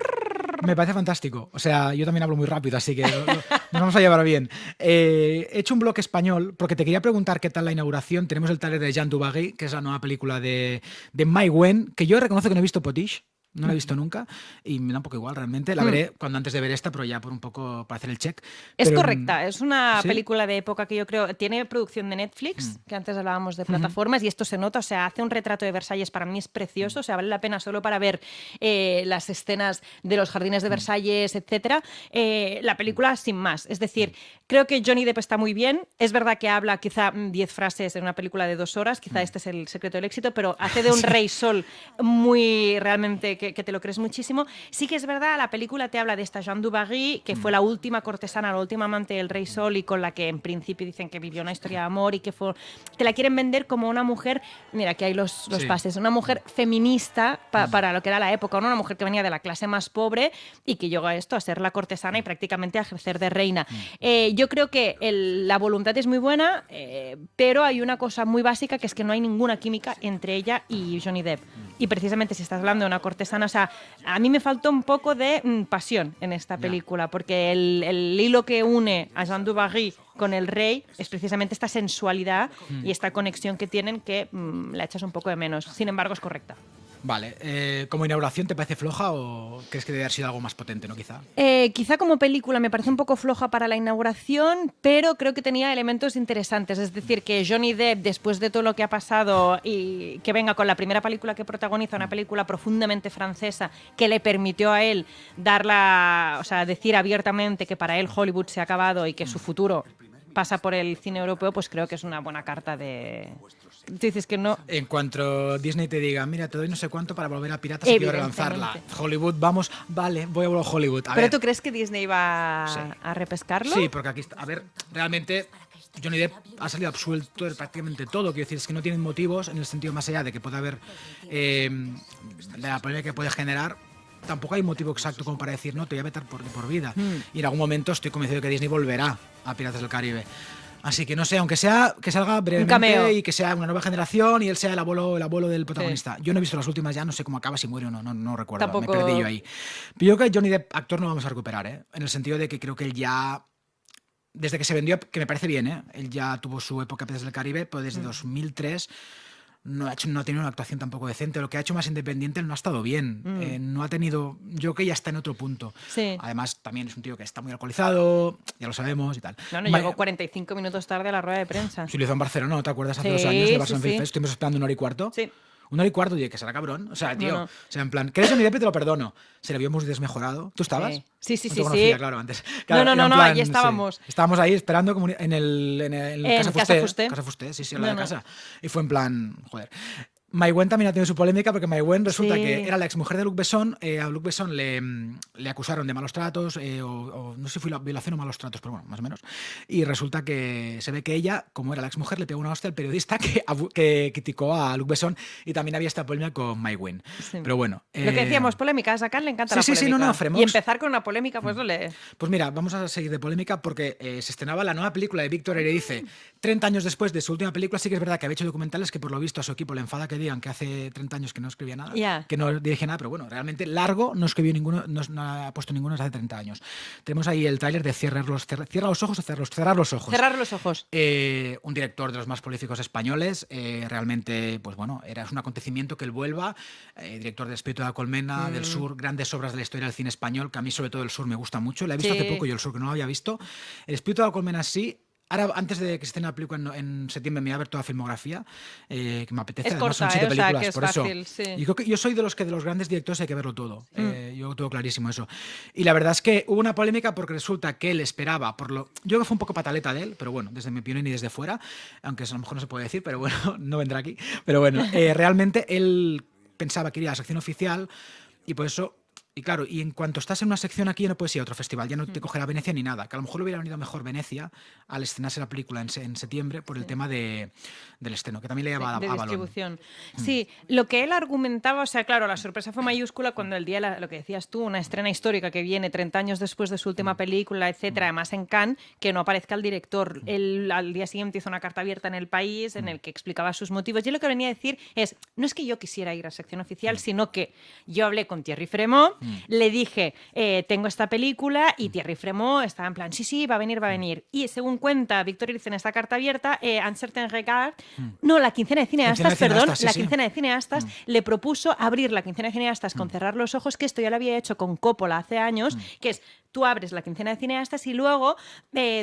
Me parece fantástico. O sea, yo también hablo muy rápido, así que nos vamos a llevar bien. He hecho un bloque español porque te quería preguntar qué tal la inauguración. Tenemos el tráiler de Jean Dubarry, que es la nueva película de Mai Wen, que yo reconozco que no he visto Potiche. No la he visto nunca y me da un poco igual realmente. La veré cuando antes de ver esta, pero ya por un poco para hacer el check.
Es
Pero,
correcta, es una
¿sí?
película de época que yo creo tiene producción de Netflix, que antes hablábamos de plataformas, y esto se nota, o sea, hace un retrato de Versalles, para mí es precioso, o sea, vale la pena solo para ver las escenas de los jardines de Versalles, etcétera. La película sin más, es decir, creo que Johnny Depp está muy bien, es verdad que habla quizá 10 frases en una película de 2 horas, quizá este es el secreto del éxito, pero hace de un rey sol muy realmente que te lo crees muchísimo. Sí que es verdad, la película te habla de esta Jeanne du Barry, que fue la última cortesana, la última amante del rey Sol y con la que en principio dicen que vivió una historia de amor y que fue... Te la quieren vender como una mujer, mira, aquí hay los
Sí.
pases, una mujer feminista para lo que era la época, ¿no? Una mujer que venía de la clase más pobre y que llegó a esto, a ser la cortesana y prácticamente a ejercer de reina. Yo creo que la voluntad es muy buena, pero hay una cosa muy básica, que es que no hay ninguna química entre ella y Johnny Depp. Y precisamente si estás hablando de una cortesana, o sea, a mí me faltó un poco de pasión en esta película, porque el hilo que une a Jean du Barry con el rey es precisamente esta sensualidad y esta conexión que tienen que la echas un poco de menos. Sin embargo, es correcta.
Vale, ¿como inauguración te parece floja o crees que debe haber sido algo más potente, no quizá?
Quizá como película me parece un poco floja para la inauguración, pero creo que tenía elementos interesantes. Es decir, que Johnny Depp, después de todo lo que ha pasado y que venga con la primera película que protagoniza, una película profundamente francesa que le permitió a él decir abiertamente que para él Hollywood se ha acabado y que su futuro pasa por el cine europeo, pues creo que es una buena carta de... Tú dices que no...
En cuanto Disney te diga, mira, te doy no sé cuánto para volver a Piratas y quiero relanzarla.
Evidentemente.
Hollywood, vamos, vale, voy a volver a Hollywood. A
¿Pero
ver.
tú crees que Disney va
Sí.
a repescarlo?
Sí, porque aquí está. A ver, realmente Johnny Depp ha salido absuelto de prácticamente todo. Quiero decir, es que no tienen motivos en el sentido más allá de que pueda haber la polémica que puede generar. Tampoco hay motivo exacto como para decir, no, te voy a vetar por vida. Y en algún momento estoy convencido de que Disney volverá a Piratas del Caribe. Así que no sé, aunque sea que salga brevemente
cameo.
y que sea una nueva generación y él sea el abuelo del protagonista. Yo no he visto las últimas ya, no sé cómo acaba, si muere o no, no recuerdo,
Tampoco.
me perdí yo ahí. Pero yo creo que Johnny Depp, actor, no vamos a recuperar, ¿eh? En el sentido de que creo que él ya, desde que se vendió, que me parece bien, ¿eh? Él ya tuvo su época desde el Caribe, pero desde 2003 no ha tenido una actuación tampoco decente. Lo que ha hecho más independiente él no ha estado bien. No ha tenido... Yo creo que ya está en otro punto.
Sí.
Además, también es un tío que está muy alcoholizado, ya lo sabemos y tal.
No, llegó 45 minutos tarde a la rueda de prensa.
Se lo hizo en Barcelona, ¿no te acuerdas? Hace
Sí,
2 años de Barcelona
sí,
Film
sí.
Fest. Estuvimos esperando 1 hora y cuarto.
Sí.
1 hora y cuarto, dije, que será cabrón. O sea, tío,
No.
o sea, en plan, ¿crees Johnny Depp y te lo perdono? Se le vio muy desmejorado. ¿Tú estabas?
Sí, sí,
No
sí,
te conocía,
sí.
claro, antes.
No,
Claro,
no,
era en
no,
plan,
allí estábamos.
sí. Estábamos ahí esperando como en el
En Casa Fusté.
Casa Fusté, sí,
No,
la de
no.
casa. Y fue en plan, joder. Mai Wen también ha tenido su polémica porque Mai Wen resulta
Sí.
que era la exmujer de Luc Besson. A Luc Besson le acusaron de malos tratos, o no sé si fue violación o malos tratos, pero bueno, más o menos. Y resulta que se ve que ella, como era la exmujer, le pegó una hostia al periodista que criticó a Luc Besson, y también había esta polémica con Mai Wen.
Sí.
Pero bueno.
Lo que decíamos, polémica, a Sakan le encanta
sí,
la
sí, sí,
polémica.
no, Fremox.
Y empezar con una polémica, pues no le...
Pues mira, vamos a seguir de polémica porque se estrenaba la nueva película de Víctor Eredice 30 años después de su última película. Sí que es verdad que había hecho documentales que por lo visto a su equipo le enfada que peli, aunque hace 30 años que no escribía nada,
Ya.
que no dirige nada, pero bueno, realmente largo no escribió ninguno, no ha puesto ninguno desde hace 30 años. Tenemos ahí el tráiler de Cierra los ojos o cerrar los ojos.
Cerrar los ojos.
Un director de los más prolíficos españoles, realmente, pues bueno, es un acontecimiento que él vuelva, director de Espíritu de la Colmena, del Sur, grandes obras de la historia del cine español, que a mí sobre todo el Sur me gusta mucho, la he visto
Sí.
hace poco, yo el Sur que no lo había visto. El Espíritu de la Colmena sí. Ahora, antes de que se estrene la película en septiembre, me voy a ver toda la filmografía, que me apetece.
Es
Además,
corta,
son 7
o sea,
películas,
que es
por
fácil,
eso.
sí.
Y creo que yo soy de los grandes directores hay que verlo todo. Yo tengo clarísimo eso. Y la verdad es que hubo una polémica porque resulta que él esperaba, yo creo que fue un poco pataleta de él, pero bueno, desde mi opinión y desde fuera, aunque eso a lo mejor no se puede decir, pero bueno, no vendrá aquí. Pero bueno, realmente él pensaba que iría a la sección oficial y por eso. Y claro, y en cuanto estás en una sección aquí ya no puedes ir a otro festival, ya no te cogerá Venecia ni nada, que a lo mejor le hubiera venido mejor Venecia al estrenarse la película en septiembre por el tema del estreno, que también le lleva
de
a balón.
distribución. Sí, lo que él argumentaba, o sea, claro, la sorpresa fue mayúscula cuando el día, lo que decías tú, una estrena histórica que viene 30 años después de su última película, etcétera, además en Cannes, que no aparezca el director. Él al día siguiente hizo una carta abierta en El País en el que explicaba sus motivos. Yo lo que venía a decir es, no es que yo quisiera ir a sección oficial, sino que yo hablé con Thierry Fremont, le dije, tengo esta película, y Thierry Fremont estaba en plan, sí, va a venir. Y según cuenta Víctor Erice en esta carta abierta, Uncertain Regard, no, la quincena de cineastas, la quincena de cineastas le propuso abrir la quincena de cineastas con Cerrar los ojos, que esto ya lo había hecho con Coppola hace años, que es, tú abres la quincena de cineastas y luego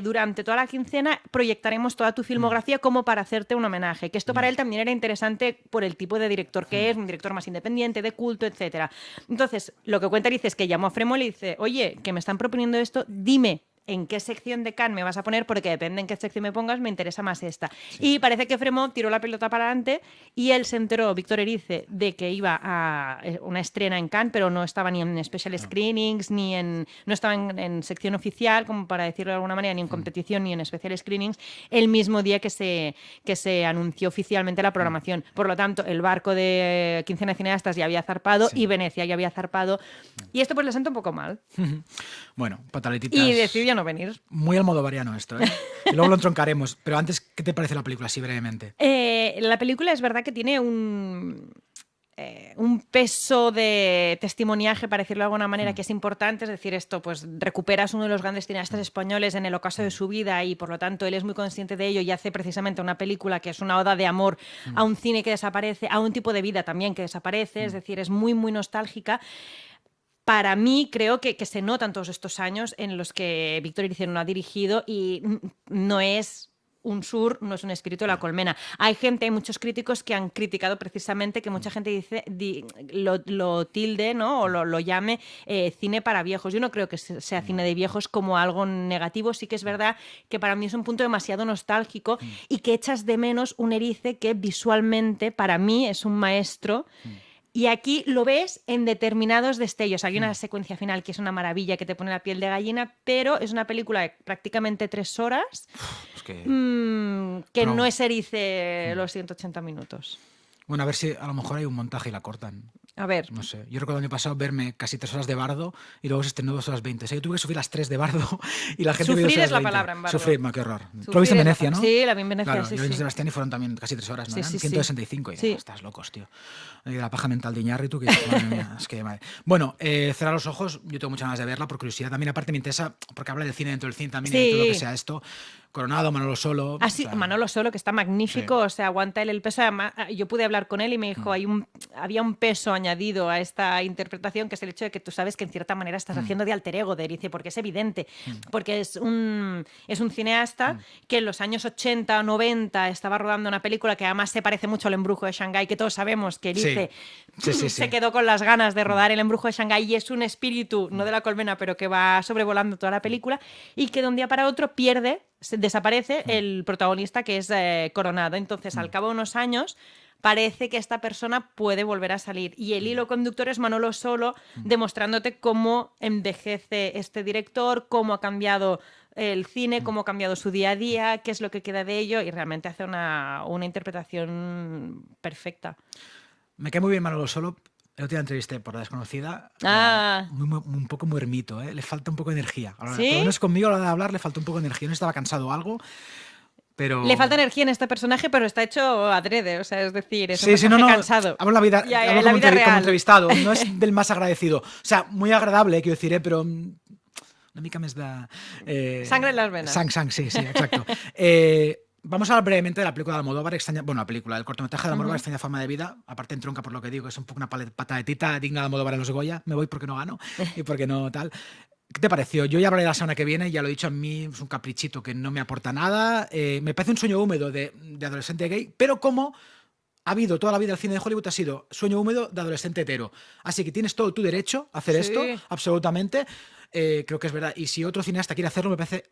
durante toda la quincena proyectaremos toda tu filmografía como para hacerte un homenaje, que esto para él también era interesante por el tipo de director que es, un director más independiente, de culto, etcétera. Entonces, lo que cuenta Erice es que llamó a Fremont y le dice, oye, que me están proponiendo esto, dime en qué sección de Cannes me vas a poner, porque depende en qué sección me pongas, me interesa más esta. Sí. Y parece que Fremont tiró la pelota para adelante y él se enteró, Víctor Erice, de que iba a una estrena en Cannes, pero no estaba ni en special screenings, no estaba en sección oficial, como para decirlo de alguna manera, ni en competición, ni en special screenings, el mismo día que se anunció oficialmente la programación. Por lo tanto, el barco de Quincena de Cineastas ya había zarpado y Venecia ya había zarpado. Y esto pues le sentó un poco mal.
Bueno, pataletitas.
Y decidió no venir.
Muy almodovariano esto, ¿eh? Y luego lo entroncaremos. Pero antes, ¿qué te parece la película, así brevemente?
La película es verdad que tiene un peso de testimoniaje, para decirlo de alguna manera, que es importante. Es decir, esto, pues recuperas uno de los grandes cineastas españoles en el ocaso de su vida y por lo tanto él es muy consciente de ello y hace precisamente una película que es una oda de amor a un cine que desaparece, a un tipo de vida también que desaparece. Es decir, es muy, muy nostálgica. Para mí, creo que se notan todos estos años en los que Víctor Erice no ha dirigido y no es un Sur, no es un Espíritu de la Colmena. Hay muchos críticos que han criticado precisamente que mucha gente dice lo tilde, ¿no? O lo llame cine para viejos. Yo no creo que sea cine de viejos como algo negativo. Sí que es verdad que para mí es un punto demasiado nostálgico y que echas de menos un Erice que visualmente para mí es un maestro. Y aquí lo ves en determinados destellos. Hay una secuencia final que es una maravilla, que te pone la piel de gallina, pero es una película de prácticamente 3 horas que no es Erice los 180 minutos.
Bueno, a ver si a lo mejor hay un montaje y la cortan.
A ver.
No sé. Yo recuerdo el año pasado verme casi 3 horas de Bardo y luego se estrenó 2 horas 20. O sea, yo tuve que sufrir las 3 de Bardo y la gente...
Sufrir es la palabra en Bardo.
Sufrir, qué horror. Tú lo viste en Venecia, ¿no?
Sí, la vi en Venecia,
claro,
sí,
yo en
sí.
Sebastián y fueron también casi 3 horas, ¿no?
Sí,
Eran
sí,
165 y
sí.
estás locos, tío. Y la paja mental de Iñárritu, que madre mía, es que madre. Bueno, Cerrar los ojos, yo tengo muchas ganas de verla por curiosidad. También aparte me interesa, porque habla del cine dentro del cine también y de todo lo que sea esto. Coronado, Manolo Solo.
Ah, sí, Manolo Solo, que está magnífico, o sea, aguanta él el peso. Además, yo pude hablar con él y me dijo, había un peso añadido a esta interpretación, que es el hecho de que tú sabes que en cierta manera estás haciendo de alter ego de Erice, porque es evidente, porque es un cineasta que en los años 80 o 90 estaba rodando una película que además se parece mucho al Embrujo de Shanghái, que todos sabemos que Erice se quedó con las ganas de rodar El Embrujo de Shanghái y es un espíritu, no de la colmena, pero que va sobrevolando toda la película y que de un día para otro desaparece el protagonista, que es Coronado. Entonces, al cabo de unos años, parece que esta persona puede volver a salir. Y el hilo conductor es Manolo Solo, demostrándote cómo envejece este director, cómo ha cambiado el cine, cómo ha cambiado su día a día, qué es lo que queda de ello, y realmente hace una interpretación perfecta.
Me cae muy bien Manolo Solo. El otro día entrevisté por La Desconocida. Un poco muy ermito, ¿eh? Le falta un poco de energía. Por lo menos conmigo a la hora de hablar le falta un poco de energía. No estaba cansado o algo. pero...
Le falta energía en este personaje, pero está hecho adrede, o sea, es decir, es un
Sí, sí, no,
personaje
no.
cansado.
Hablo en la vida,
Ya,
hablo
en la
como,
vida
como
real.
entrevistado. No es del más agradecido. O sea, muy agradable, quiero decir, però una mica més de...
Sangre en las venas.
Sang, sí, exacto. Vamos a hablar brevemente de la película de Almodóvar, extraña, bueno, la película, el cortometraje de Almodóvar, Extraña forma de vida, aparte entronca por lo que digo, es un poco una patadetita digna de Almodóvar en los Goya, me voy porque no gano y porque no tal. ¿Qué te pareció? Yo ya hablaré la semana que viene, ya lo he dicho, a mí es un caprichito que no me aporta nada, me parece un sueño húmedo de adolescente gay, pero como ha habido toda la vida el cine de Hollywood ha sido sueño húmedo de adolescente hetero. Así que tienes todo tu derecho a hacer
Sí.
esto, absolutamente. Creo que es verdad. Y si otro cineasta quiere hacerlo, me parece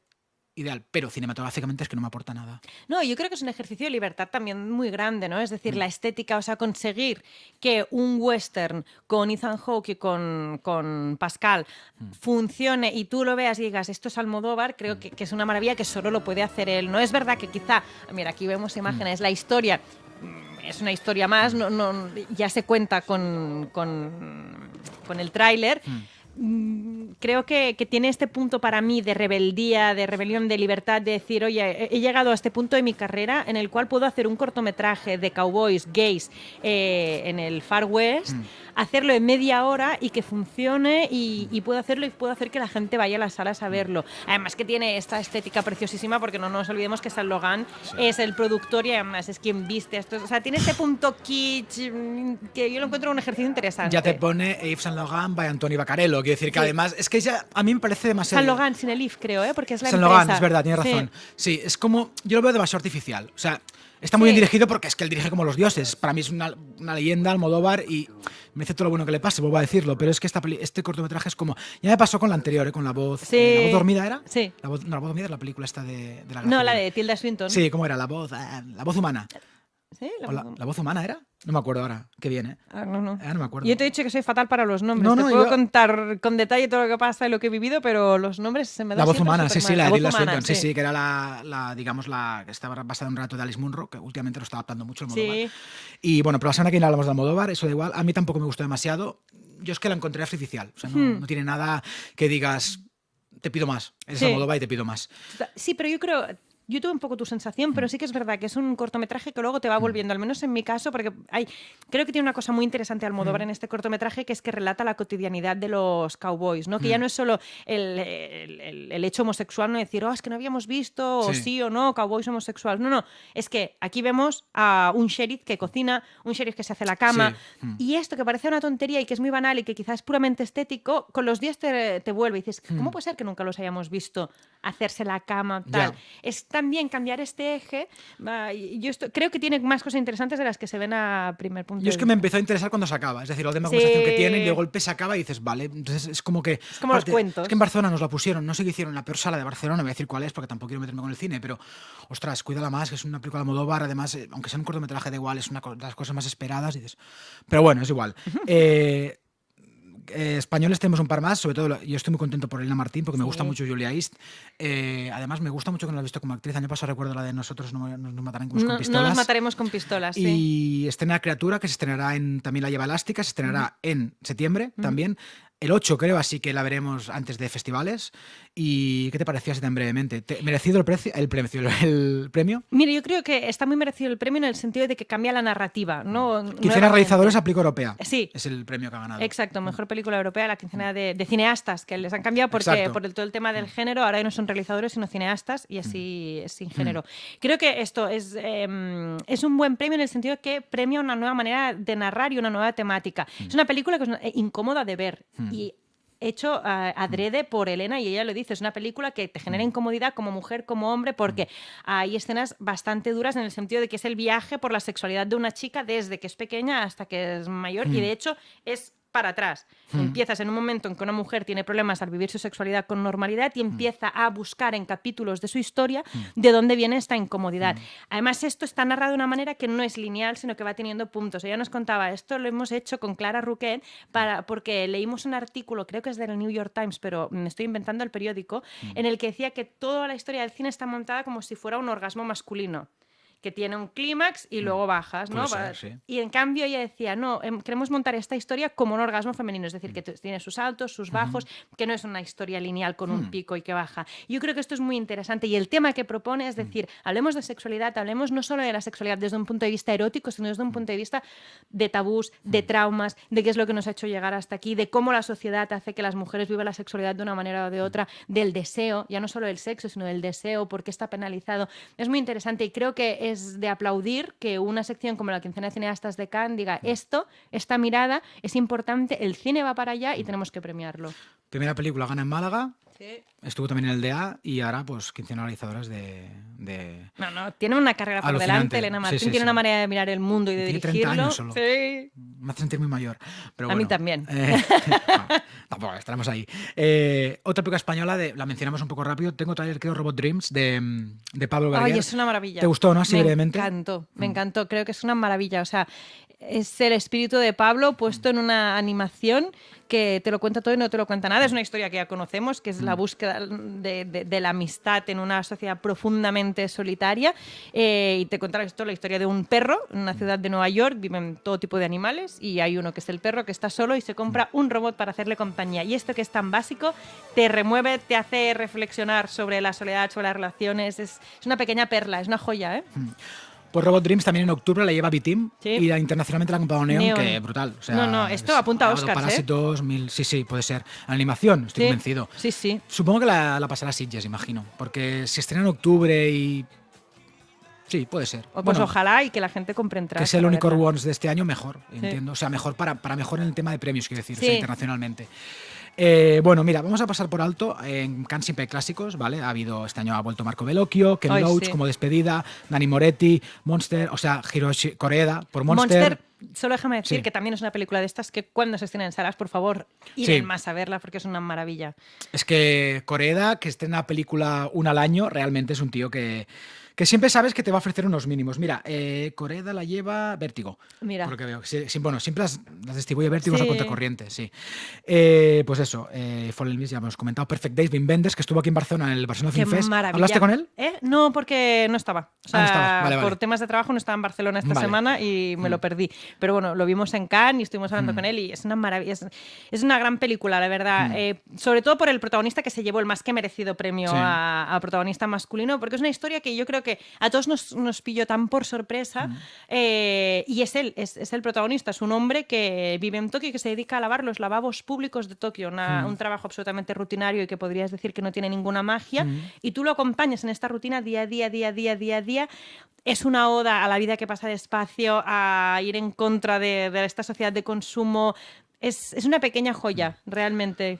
ideal. Pero cinematográficamente es que no me aporta nada.
No, yo creo que es un ejercicio de libertad también muy grande, ¿no? Es decir, la estética, o sea, conseguir que un western con Ethan Hawke y con Pascal funcione y tú lo veas y digas, esto es Almodóvar, creo que es una maravilla que solo lo puede hacer él. No es verdad que quizá, mira, aquí vemos imágenes, la historia es una historia más, ya se cuenta con el tráiler. Creo que tiene este punto para mí de rebeldía, de rebelión, de libertad, de decir, oye, he llegado a este punto de mi carrera en el cual puedo hacer un cortometraje de cowboys gays en el Far West, hacerlo en media hora y que funcione y puedo hacerlo y puedo hacer que la gente vaya a las salas a verlo. Además que tiene esta estética preciosísima porque no nos olvidemos que San Logan es el productor y además es quien viste esto. O sea, tiene este punto kitsch que yo lo encuentro un ejercicio interesante.
Ya te pone Yves Saint Laurent by Antoni Vaccarello. Quiero decir que además, es que ya, a mí me parece demasiado...
San Logan sin el IF, creo, porque es la
Saint
empresa.
Laurent, es verdad, tienes razón. Sí, es como... Yo lo veo demasiado artificial. O sea, está muy bien dirigido porque es que él dirige como los dioses. Para mí es una leyenda, Almodóvar, y me dice todo lo bueno que le pase, vuelvo a decirlo. Pero es que este cortometraje es como... Ya me pasó con la anterior, con La Voz...
Sí.
¿La Voz dormida era?
Sí.
La voz dormida es la película esta de la...
No, la de Tilda Swinton.
Sí, ¿cómo era? La voz humana.
¿Sí?
¿O la voz humana era? No me acuerdo ahora. Qué bien, ¿eh?
No.
No me acuerdo.
Yo te he dicho que soy fatal para los nombres.
No,
te
no,
puedo
yo-
contar con detalle todo lo que pasa y lo que he vivido, pero los nombres se me dan
La voz
siempre
humana, sí,
supermal.
sí, la de Tilda
voz humana,
Swinton, sí, que era digamos, la que estaba basada en un relato de Alice Munro, que últimamente lo está adaptando mucho el Almodóvar.
Sí.
Y bueno, pero la semana que viene hablamos de Almodóvar, eso da igual. A mí tampoco me gustó demasiado. Yo es que la encontré artificial. O sea, no tiene nada que digas, te pido más. Es
Sí.
Almodóvar y te pido más.
Sí, pero yo creo... Yo tuve un poco tu sensación, pero sí que es verdad que es un cortometraje que luego te va volviendo, al menos en mi caso, porque creo que tiene una cosa muy interesante Almodóvar en este cortometraje, que es que relata la cotidianidad de los cowboys, ¿no? Que ya no es solo el hecho homosexual, no decir, es que no habíamos visto, o
Sí.
sí o no, cowboys homosexuales. No, es que aquí vemos a un sheriff que cocina, un sheriff que se hace la cama,
Sí.
y esto que parece una tontería y que es muy banal y que quizás es puramente estético, con los días te vuelve y dices, ¿cómo puede ser que nunca los hayamos visto hacerse la cama, tal?
Ya.
Es también cambiar este eje. Creo que tiene más cosas interesantes de las que se ven a primer punto.
Yo es
de
que me
vista.
empezó a interesar cuando se acaba. Es decir, la última
Sí.
conversación que tienen y de golpe se acaba y dices, vale. Entonces es como que...
Es como los cuentos.
Es que en Barcelona nos la pusieron, no sé qué hicieron en la peor sala de Barcelona, no voy a decir cuál es porque tampoco quiero meterme con el cine, pero ostras, cuídala más, que es una película de Almodóvar, además, aunque sea un cortometraje de igual, es una de las cosas más esperadas. Y dices, pero bueno, es igual. Españoles tenemos un par más, sobre todo yo estoy muy contento por Elena Martín porque me gusta mucho Julia East. Además me gusta mucho que no la he visto como actriz. Año pasado recuerdo la de Nosotros nos matarán con
No
pistolas.
nos mataremos con pistolas, sí.
Y estrena Criatura, que se estrenará también La Lleva Elástica, se estrenará en septiembre también. El 8 creo, así que la veremos antes de festivales. ¿Y qué te pareció así tan brevemente? ¿Merecido el premio?
Mire, yo creo que está muy merecido el premio en el sentido de que cambia la narrativa, ¿no?
Quincena
Nuevamente.
realizadores aplica europea.
Sí.
Es el premio que ha ganado.
Exacto, mejor película europea, la quincena de cineastas, que les han cambiado porque
Exacto.
por todo el tema del género, ahora ya no son realizadores, sino cineastas, y así es sin género. Creo que esto es un buen premio en el sentido de que premia una nueva manera de narrar y una nueva temática. Es una película que es incómoda de ver y hecho adrede por Elena, y ella lo dice, es una película que te genera incomodidad como mujer, como hombre, porque hay escenas bastante duras en el sentido de que es el viaje por la sexualidad de una chica desde que es pequeña hasta que es mayor, y de hecho es para atrás. Empiezas en un momento en que una mujer tiene problemas al vivir su sexualidad con normalidad y empieza a buscar en capítulos de su historia de dónde viene esta incomodidad. Además, esto está narrado de una manera que no es lineal, sino que va teniendo puntos. Ella nos contaba, esto lo hemos hecho con Clara Ruquet porque leímos un artículo, creo que es del New York Times, pero me estoy inventando el periódico, en el que decía que toda la historia del cine está montada como si fuera un orgasmo masculino. que tiene un clímax y luego bajas, ¿no?
Puede ser, sí.
Y en cambio ella decía, no, queremos montar esta historia como un orgasmo femenino, es decir, que tiene sus altos, sus bajos, que no es una historia lineal con un pico y que baja. Yo creo que esto es muy interesante y el tema que propone es decir, hablemos de sexualidad, hablemos no solo de la sexualidad desde un punto de vista erótico, sino desde un punto de vista de tabús, de traumas, de qué es lo que nos ha hecho llegar hasta aquí, de cómo la sociedad hace que las mujeres vivan la sexualidad de una manera o de otra, del deseo, ya no solo del sexo, sino del deseo, por qué está penalizado. Es muy interesante y creo que es de aplaudir que una sección como la Quincena de Cineastas de Cannes diga esto, esta mirada es importante, el cine va para allá y tenemos que premiarlo.
Primera película gana en Málaga,
Sí.
estuvo también en el DA y ahora pues 15 realizadoras de...
No, tiene una carrera por
Alucinante.
delante, Elena
Sí,
Martín,
sí,
tiene
sí.
una manera de mirar el mundo y de
Tiene 30
dirigirlo.
años solo.
Sí.
Me hace sentir muy mayor. Pero
A mí
bueno,
también.
no, tampoco, estaremos ahí. Otra película española, la mencionamos un poco rápido. Tengo todavía, creo, Robot Dreams, de Pablo Berguer.
Ay, es una maravilla.
¿Te gustó, no? Así brevemente.
Me encantó. Creo que es una maravilla. O sea, es el espíritu de Pablo puesto en una animación que te lo cuenta todo y no te lo cuenta nada. Es una historia que ya conocemos, que es la búsqueda de la amistad en una sociedad profundamente solitaria. Y te cuenta esto, la historia de un perro en una ciudad de Nueva York. Viven todo tipo de animales y hay uno que es el perro que está solo y se compra un robot para hacerle compañía. Y esto que es tan básico te remueve, te hace reflexionar sobre la soledad, sobre las relaciones. Es una pequeña perla, es una joya, ¿eh?
Pues Robot Dreams también en octubre la lleva B-Team
Sí.
y internacionalmente la ha comprado Neon,
Neon.
que brutal. O sea,
No, esto apunta a Oscars, ¿eh?
Parásitos, sí, puede ser. Animación, estoy
Sí.
convencido.
Sí, sí.
Supongo que la pasará Sitges, imagino, porque si estrena en octubre y... Sí, puede ser.
Pues
Bueno,
ojalá y que la gente compre entradas.
que sea el
para
único
verla.
Awards de este año, mejor, entiendo. O sea, mejor para mejor en el tema de premios, quiero decir, o sea,
Sí.
internacionalmente. Bueno, mira, vamos a pasar por alto. En Cannes siempre hay clásicos, ¿vale? Este año ha vuelto Marco Bellocchio, Ken
Ay,
Loach
sí.
como despedida, Dani Moretti, Monster, o sea, Hiroshi Koreeda por
Monster, solo déjame decir
Sí.
que también es una película de estas que cuando se estrena en salas, por favor, id
Sí.
en más a verla porque es una maravilla.
Es que Koreeda, que estrena película una al año, realmente es un tío que siempre sabes que te va a ofrecer unos mínimos. Mira, Koreeda la lleva Vértigo.
Mira.
Por lo que veo. Sí, bueno, siempre las distribuye Vértigo
Sí.
a contracorriente, sí. Pues eso, Fallen Leaves, ya hemos comentado. Perfect Days, Wim Wenders, que estuvo aquí en Barcelona en el Barcelona
Qué
Film Fest.
maravilla.
¿Hablaste con él?
No, porque no estaba. O sea,
no estabas. Vale,
por temas de trabajo no estaba en Barcelona esta
Vale.
semana y me lo perdí. Pero bueno, lo vimos en Cannes y estuvimos hablando con él y es una maravilla. Es una gran película, la verdad. Sobre todo por el protagonista que se llevó el más que merecido premio
Sí.
a protagonista masculino, porque es una historia que yo creo que a todos nos pilló tan por sorpresa. Y es él, es el protagonista. Es un hombre que vive en Tokio y que se dedica a lavar los lavabos públicos de Tokio. Un trabajo absolutamente rutinario y que podrías decir que no tiene ninguna magia. Y tú lo acompañas en esta rutina día a día. Es una oda a la vida que pasa despacio, a ir en contra de esta sociedad de consumo. Es una pequeña joya, realmente.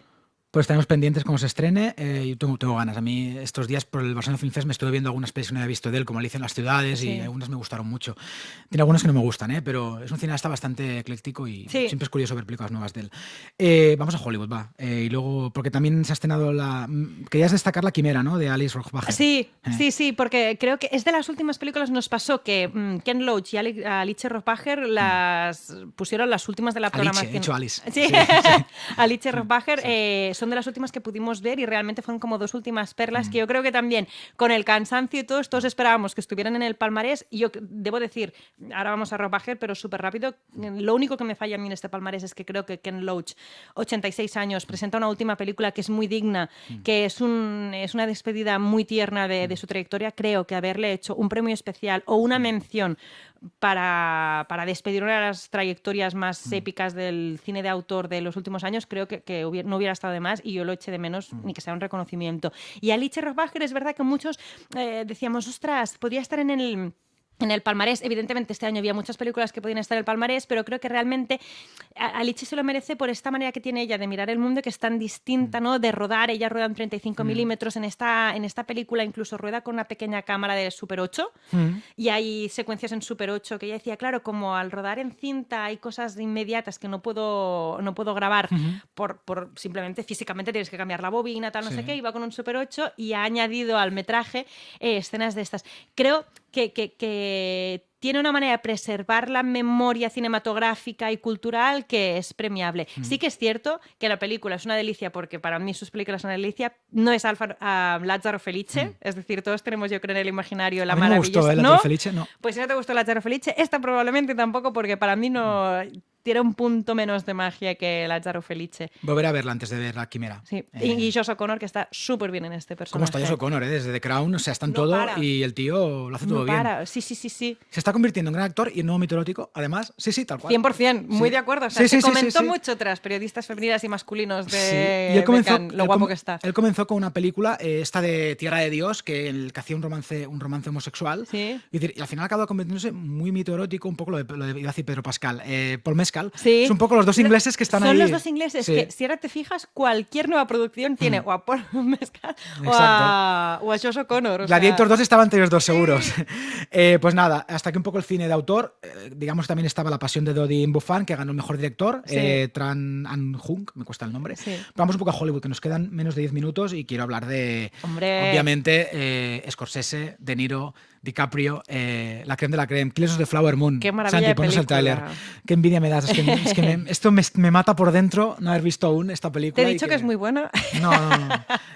Pues estaremos pendientes cuando se estrene. Yo tengo ganas. A mí estos días por el Barcelona Film Fest me estuve viendo algunas pelis que no había visto de él, como Alicia en las ciudades,
Sí.
y algunas me gustaron mucho. Tiene algunas que no me gustan, pero es un cineasta bastante ecléctico y
Sí.
siempre es curioso ver películas nuevas de él. Vamos a Hollywood, va. Y luego, porque también se ha estrenado querías destacar La Quimera, ¿no? De Alice Rohrwacher.
Sí, porque creo que es de las últimas películas. Nos pasó que Ken Loach y Alice Rohrwacher las pusieron las últimas de la
Alice,
programación.
he dicho Alice.
Sí,
Sí,
Alice Rohrwacher son de las últimas que pudimos ver y realmente fueron como dos últimas perlas que yo creo que también con el cansancio y todos esperábamos que estuvieran en el palmarés. Y yo debo decir, ahora vamos a Rohrwacher, pero súper rápido, lo único que me falla a mí en este palmarés es que creo que Ken Loach, 86 años, presenta una última película que es muy digna, que es una despedida muy tierna de su trayectoria. Creo que haberle hecho un premio especial o una mención para despedir una de las trayectorias más épicas del cine de autor de los últimos años, creo que no hubiera estado de más y yo lo eché de menos, ni que sea un reconocimiento. Y Alice Rohrwacher es verdad que muchos decíamos, ostras, podría estar en el palmarés. Evidentemente este año había muchas películas que podían estar en el palmarés, pero creo que realmente Alice se lo merece por esta manera que tiene ella de mirar el mundo, que es tan distinta, ¿no? De rodar. Ella rueda en 35 milímetros. En esta película incluso rueda con una pequeña cámara de Super 8 y hay secuencias en Super 8 que ella decía, claro, como al rodar en cinta hay cosas inmediatas que no puedo grabar por simplemente físicamente tienes que cambiar la bobina, tal, no
Sí.
sé qué, iba con un Super 8 y ha añadido al metraje escenas de estas. Creo que tiene una manera de preservar la memoria cinematográfica y cultural que es premiable. Sí que es cierto que la película es una delicia, porque para mí sus películas son una delicia. No es Lázaro Felice, es decir, todos tenemos, yo creo, en el imaginario la
A mí no me
maravillosa...
gustó el
¿No?
Lázaro Felice, no.
Pues si no te gustó Lázaro Felice, esta probablemente tampoco, porque para mí no... tiene un punto menos de magia que Lázaro Felice.
Volveré a verla antes de ver La Quimera.
Sí. Y Josh O'Connor, que está súper bien en este
¿Cómo
personaje.
está Josh O'Connor? Desde The Crown, o sea, está en
No
todo
para.
y el tío lo hace todo
No
bien.
para. Sí.
Se está convirtiendo en gran actor y en nuevo mitológico, además. Sí, tal cual.
100%, muy
Sí.
de acuerdo. O sea,
Sí,
se
sí, sí,
comentó
sí.
mucho tras periodistas femeninas y masculinos
Sí.
de,
Y él comenzó,
de Cannes, lo guapo que está.
Él comenzó con una película, esta de Tierra de Dios, que hacía un romance homosexual.
Sí.
Y al final acabó convirtiéndose muy mitoerótico, un poco lo de iba a decir Pedro Pascal. Paul Mescal.
Sí.
Es un poco los dos ingleses que están
Son
ahí.
los dos ingleses
Sí.
que, si ahora te fijas, cualquier nueva producción tiene o a Paul Mescal o
Exacto.
a Josh O'Connor. O sea,
Gladiator 2 estaba entre los dos seguros. Pues nada, hasta aquí un poco el cine de autor. Digamos también estaba La Pasión de Dodin Buffan, que ganó el mejor director.
Sí.
Tran Anh Hung, me cuesta el nombre.
Sí.
Vamos un poco a Hollywood, que nos quedan menos de 10 minutos y quiero hablar de,
Hombre.
obviamente, Scorsese, De Niro, DiCaprio, la creme de la creme, Killers of the Flower Moon.
Qué maravilla
Santi,
de
ponos el
película.
tráiler. Qué envidia me das. Es que esto me mata por dentro no haber visto aún esta película.
Te he
y
dicho que es muy buena.
No.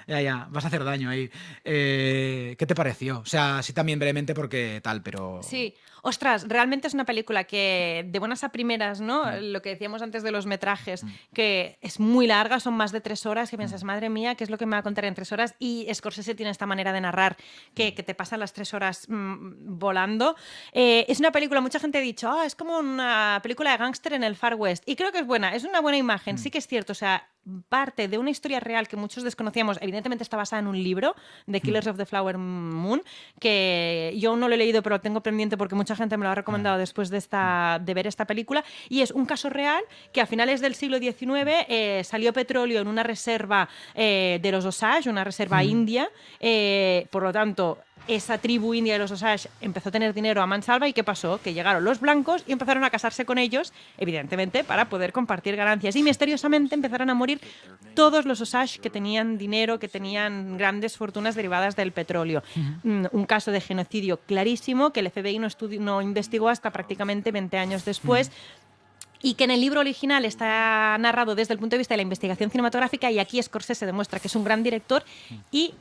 Ya. Vas a hacer daño ahí. ¿Qué te pareció? O sea, sí también brevemente porque tal, pero...
Sí, ostras, realmente es una película que de buenas a primeras, ¿no? Lo que decíamos antes de los metrajes, que es muy larga, son más de 3 horas, que piensas, madre mía, ¿qué es lo que me va a contar en 3 horas? Y Scorsese tiene esta manera de narrar que te pasan las 3 horas volando. Es una película, mucha gente ha dicho, es como una película de gángster en el Far West. Y creo que es buena, es una buena imagen, sí que es cierto, o sea, parte de una historia real que muchos desconocíamos. Evidentemente está basada en un libro, The Killers of the Flower Moon, que yo aún no lo he leído, pero lo tengo pendiente porque mucha gente me lo ha recomendado después de ver esta película. Y es un caso real que a finales del siglo XIX salió petróleo en una reserva de los Osage, una reserva india. Por lo tanto, esa tribu india de los Osage empezó a tener dinero a mansalva. ¿Y qué pasó? Que llegaron los blancos y empezaron a casarse con ellos, evidentemente, para poder compartir ganancias. Y misteriosamente empezaron a morir todos los Osage que tenían dinero, que tenían grandes fortunas derivadas del petróleo. Un caso de genocidio clarísimo que el FBI no investigó hasta prácticamente 20 años después. Y que en el libro original está narrado desde el punto de vista de la investigación cinematográfica, y aquí Scorsese demuestra que es un gran director y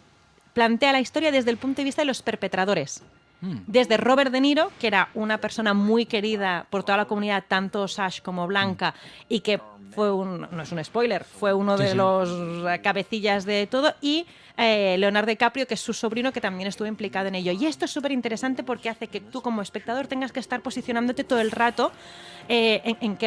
plantea la historia desde el punto de vista de los perpetradores. Desde Robert De Niro, que era una persona muy querida por toda la comunidad, tanto Osage como blanca, y que fue no es un spoiler, fue uno de los cabecillas de todo, y Leonardo DiCaprio, que es su sobrino, que también estuvo implicado en ello. Y esto es súper interesante porque hace que tú como espectador tengas que estar posicionándote todo el rato en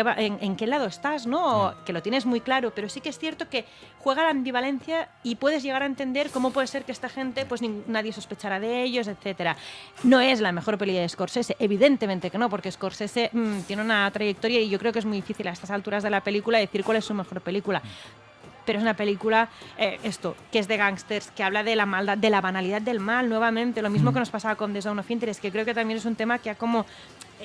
qué lado estás, ¿no? Que lo tienes muy claro, pero sí que es cierto que juega la ambivalencia y puedes llegar a entender cómo puede ser que esta gente, pues nadie sospechara de ellos, etcétera. No es la mejor peli de Scorsese, evidentemente que no, porque Scorsese tiene una trayectoria y yo creo que es muy difícil a estas alturas de la película decir cuál es su mejor película. Pero es una película, que es de gángsters, que habla de la maldad, de la banalidad del mal, nuevamente. Lo mismo que nos pasaba con The Zone of Interest, que creo que también es un tema que ha como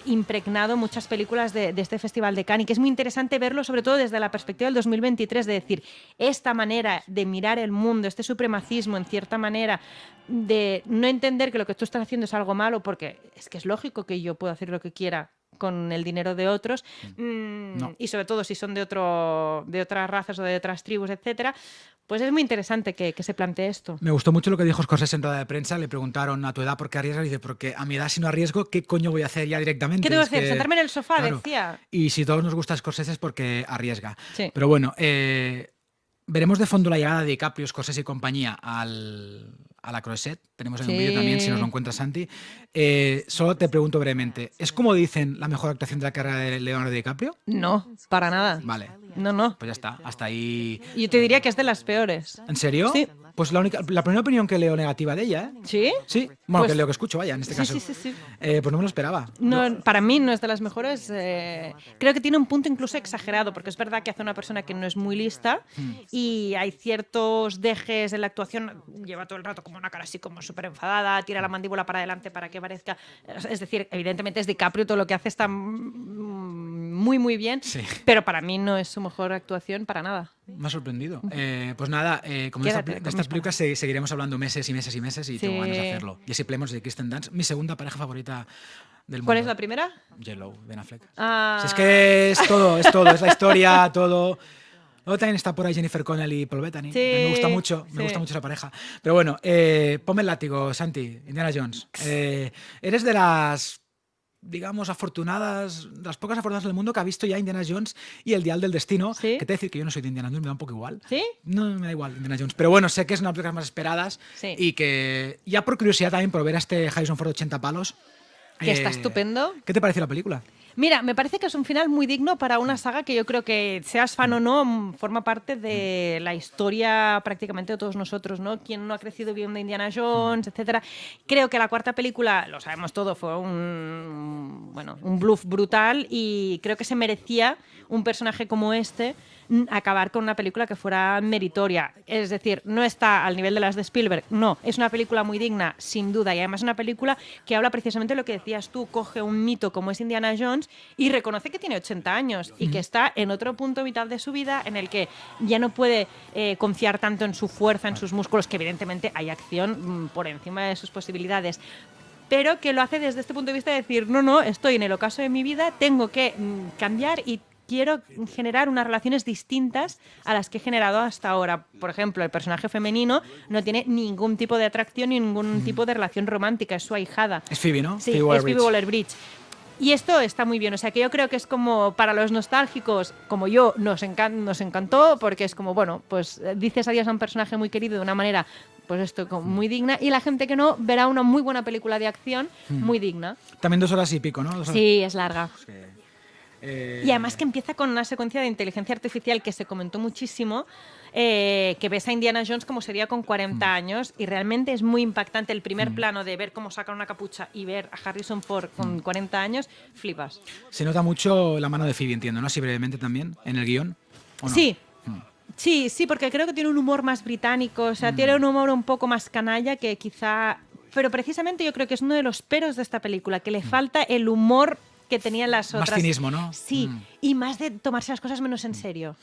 impregnado muchas películas de este Festival de Cannes, y que es muy interesante verlo, sobre todo desde la perspectiva del 2023, de decir, esta manera de mirar el mundo, este supremacismo, en cierta manera, de no entender que lo que tú estás haciendo es algo malo, porque es que es lógico que yo pueda hacer lo que quiera con el dinero de otros,
No.
y sobre todo si son de otras razas o de otras tribus, etcétera, pues es muy interesante que se plantee esto.
Me gustó mucho lo que dijo Scorsese en rueda de prensa. Le preguntaron, ¿a tu edad por qué arriesgas? Y dice, porque a mi edad, si no arriesgo, ¿qué coño voy a hacer ya directamente?
¿Qué tengo que
Es
hacer? ¿Sentarme en el sofá?
claro.
Decía.
Y si todos nos gusta Scorsese es porque arriesga.
Sí.
Pero bueno, veremos de fondo la llegada de DiCaprio, Scorsese y compañía a la Croisette. Tenemos en un
Sí.
vídeo también, si nos lo encuentras, Santi. Solo te pregunto brevemente, ¿es como dicen la mejor actuación de la carrera de Leonardo DiCaprio?
No, para nada.
Vale,
No.
pues ya está. Hasta ahí.
Yo te diría que es de las peores.
¿En serio?
Sí.
Pues la primera opinión que leo negativa de ella, ¿eh?
¿Sí?
Sí, bueno,
Pues-
que leo que escucho, vaya, en este
Sí,
caso.
sí.
Pues no me lo esperaba.
No, para mí no es de las mejores. Creo que tiene un punto incluso exagerado, porque es verdad que hace una persona que no es muy lista y hay ciertos dejes en la actuación. Lleva todo el rato como una cara así como súper enfadada, tira la mandíbula para adelante para que parezca... Es decir, evidentemente es DiCaprio, todo lo que hace está muy, muy bien,
Sí.
pero para mí no es su mejor actuación para nada.
Me ha sorprendido. Pues nada, como
Quédate
de
con
estas
mis
películas seguiremos hablando meses y meses y meses y tengo
Sí.
ganas de hacerlo. Jesse Plemons de Kristen Dunst, mi segunda pareja favorita del mundo.
¿Cuál es la primera?
Yellow, Ben Affleck.
Ah.
Si es que es todo, es la historia, todo. Luego también está por ahí Jennifer Connelly y Paul Bettany.
Sí,
Me gusta mucho, me
sí.
gusta mucho esa pareja. Pero bueno, ponme el látigo, Santi, Indiana Jones. Eres de las, digamos, afortunadas, las pocas afortunadas del mundo que ha visto ya Indiana Jones y El Dial del Destino.
¿Sí?
Que te decir que yo no soy de Indiana Jones, me da un poco igual.
¿Sí?
No, me da igual Indiana Jones. Pero bueno, sé que es una de las películas más esperadas
Sí.
y que ya por curiosidad también por ver a este Harrison Ford 80 palos.
Que está estupendo.
¿Qué te pareció la película?
Mira, me parece que es un final muy digno para una saga que yo creo que, seas fan o no, forma parte de la historia prácticamente de todos nosotros, ¿no? Quien no ha crecido viendo Indiana Jones, etcétera. Creo que la cuarta película, lo sabemos todo, fue un bluff brutal y creo que se merecía un personaje como este acabar con una película que fuera meritoria. Es decir, no está al nivel de las de Spielberg, no. Es una película muy digna, sin duda, y además una película que habla precisamente de lo que decías tú, coge un mito como es Indiana Jones y reconoce que tiene 80 años y que está en otro punto vital de su vida en el que ya no puede confiar tanto en su fuerza, en sus músculos, que evidentemente hay acción por encima de sus posibilidades, pero que lo hace desde este punto de vista de decir, no, estoy en el ocaso de mi vida, tengo que cambiar y quiero generar unas relaciones distintas a las que he generado hasta ahora. Por ejemplo, el personaje femenino no tiene ningún tipo de atracción ni ningún tipo de relación romántica, es su ahijada.
Es Phoebe, ¿no?
Sí,
Phoebe
es
Waller-Bridge.
Phoebe Waller-Bridge. Y esto está muy bien, o sea que yo creo que es como para los nostálgicos, como yo, nos encantó, porque es como, bueno, pues dices adiós a un personaje muy querido de una manera, pues esto, como muy digna, y la gente que no verá una muy buena película de acción, muy digna.
También 2 horas y pico, ¿no? 2 horas.
Sí, es larga.
Eh,
Y además que empieza con una secuencia de inteligencia artificial que se comentó muchísimo, que ves a Indiana Jones como sería con 40 años y realmente es muy impactante el primer plano de ver cómo saca una capucha y ver a Harrison Ford con 40 años, flipas.
Se nota mucho la mano de Phoebe, entiendo, ¿no? Así brevemente también, en el guión. ¿o no?
Sí. Sí, porque creo que tiene un humor más británico, o sea, tiene un humor un poco más canalla que quizá... Pero precisamente yo creo que es uno de los peros de esta película, que le falta el humor que tenían las
Más
otras.
cinismo, ¿no?
Sí, y más de tomarse las cosas menos en serio.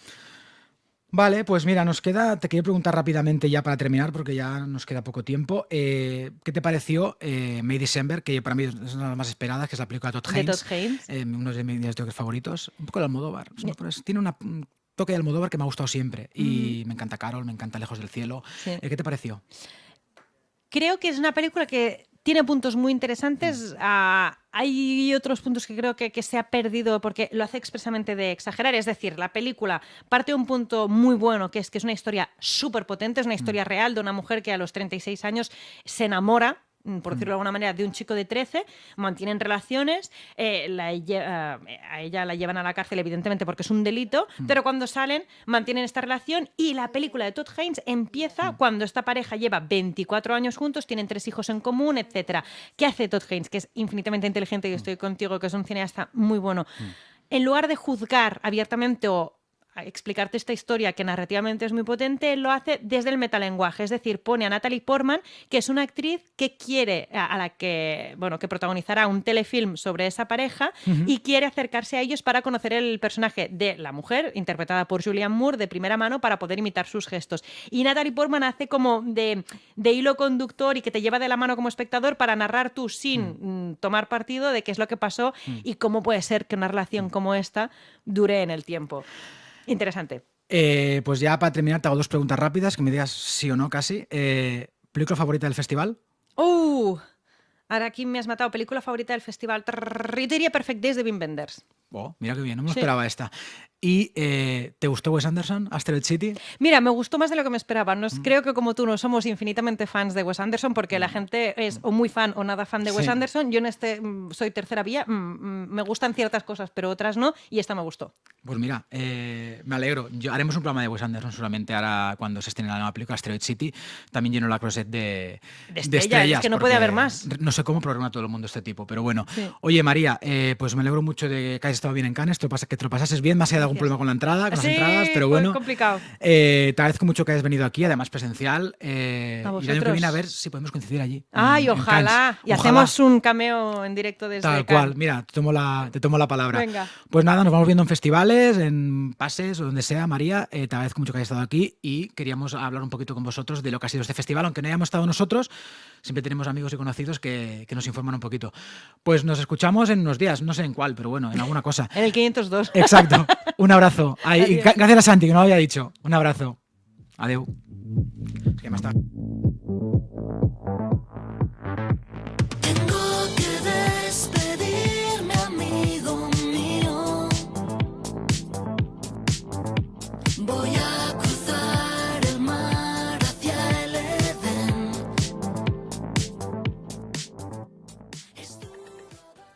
Vale, pues mira, nos queda, te quería preguntar rápidamente ya para terminar, porque ya nos queda poco tiempo. ¿Qué te pareció May December, que para mí es una de las más esperadas, que es la película de Todd
De
Haynes?
Todd Haynes.
Uno de mis directores favoritos. Un poco de Almodóvar. Tiene un toque de Almodóvar que me ha gustado siempre. Y me encanta Carol, me encanta Lejos del cielo.
Sí.
¿Qué te pareció?
Creo que es una película que tiene puntos muy interesantes. Hay otros puntos que creo que se ha perdido porque lo hace expresamente de exagerar. Es decir, la película parte de un punto muy bueno, que es una historia súper potente, es una historia real de una mujer que a los 36 años se enamora, por decirlo de alguna manera, de un chico de 13, mantienen relaciones, a ella la llevan a la cárcel evidentemente porque es un delito, pero cuando salen mantienen esta relación y la película de Todd Haynes empieza cuando esta pareja lleva 24 años juntos, tienen 3 hijos en común, etcétera. ¿Qué hace Todd Haynes? Que es infinitamente inteligente y estoy contigo, que es un cineasta muy bueno. En lugar de juzgar abiertamente o explicarte esta historia que narrativamente es muy potente, lo hace desde el metalenguaje, es decir, pone a Natalie Portman, que es una actriz que quiere, a la que, bueno, que protagonizará un telefilm sobre esa pareja y quiere acercarse a ellos para conocer el personaje de la mujer, interpretada por Julianne Moore, de primera mano para poder imitar sus gestos. Y Natalie Portman hace como de hilo conductor y que te lleva de la mano como espectador para narrar tú sin tomar partido de qué es lo que pasó y cómo puede ser que una relación como esta dure en el tiempo. Interesante.
Pues ya para terminar te hago 2 preguntas rápidas, que me digas sí o no casi. ¿Película favorita del festival?
Ahora aquí me has matado. Película favorita del festival. Yo te diría Perfect Days de Wim Wenders.
Oh, mira qué bien, no me
Sí.
esperaba esta. ¿Y te gustó Wes Anderson, Asteroid City?
Mira, me gustó más de lo que me esperaba. Creo que como tú no somos infinitamente fans de Wes Anderson porque la gente es o muy fan o nada fan de Wes
Sí.
Anderson. Yo en este soy tercera vía. Me gustan ciertas cosas, pero otras no. Y esta me gustó.
Pues mira, me alegro. Haremos un programa de Wes Anderson solamente ahora cuando se estrene la nueva película, Asteroid City. También lleno la closet de
estrellas, es que no puede
porque
haber más.
No sé cómo programa todo el mundo este tipo, pero bueno.
Sí.
Oye, María, pues me alegro mucho de que hayas estado bien en Cannes, que te lo pasases bien, más allá de algún
Gracias.
problema con la entrada, con las
Sí,
entradas, pero
fue
bueno.
complicado.
Te agradezco mucho que hayas venido aquí, además presencial. Y el año que
vosotros.
viene a ver si podemos coincidir allí.
Ay,
en
ojalá.
Cannes.
Y
Ojalá.
hacemos un cameo en directo desde
Tal
Cannes.
cual, mira, te tomo la palabra.
Venga.
Pues nada, nos vamos viendo en festivales, en pases o donde sea, María. Te agradezco mucho que hayas estado aquí y queríamos hablar un poquito con vosotros de lo que ha sido este festival, aunque no hayamos estado nosotros, siempre tenemos amigos y conocidos que nos informan un poquito. Pues nos escuchamos en unos días, no sé en cuál, pero bueno, en alguna cosa.
En el 502.
Exacto, un abrazo. Ay, y
Adiós.
gracias a Santi, que no lo había dicho. Un abrazo. Adeu. Es que me está...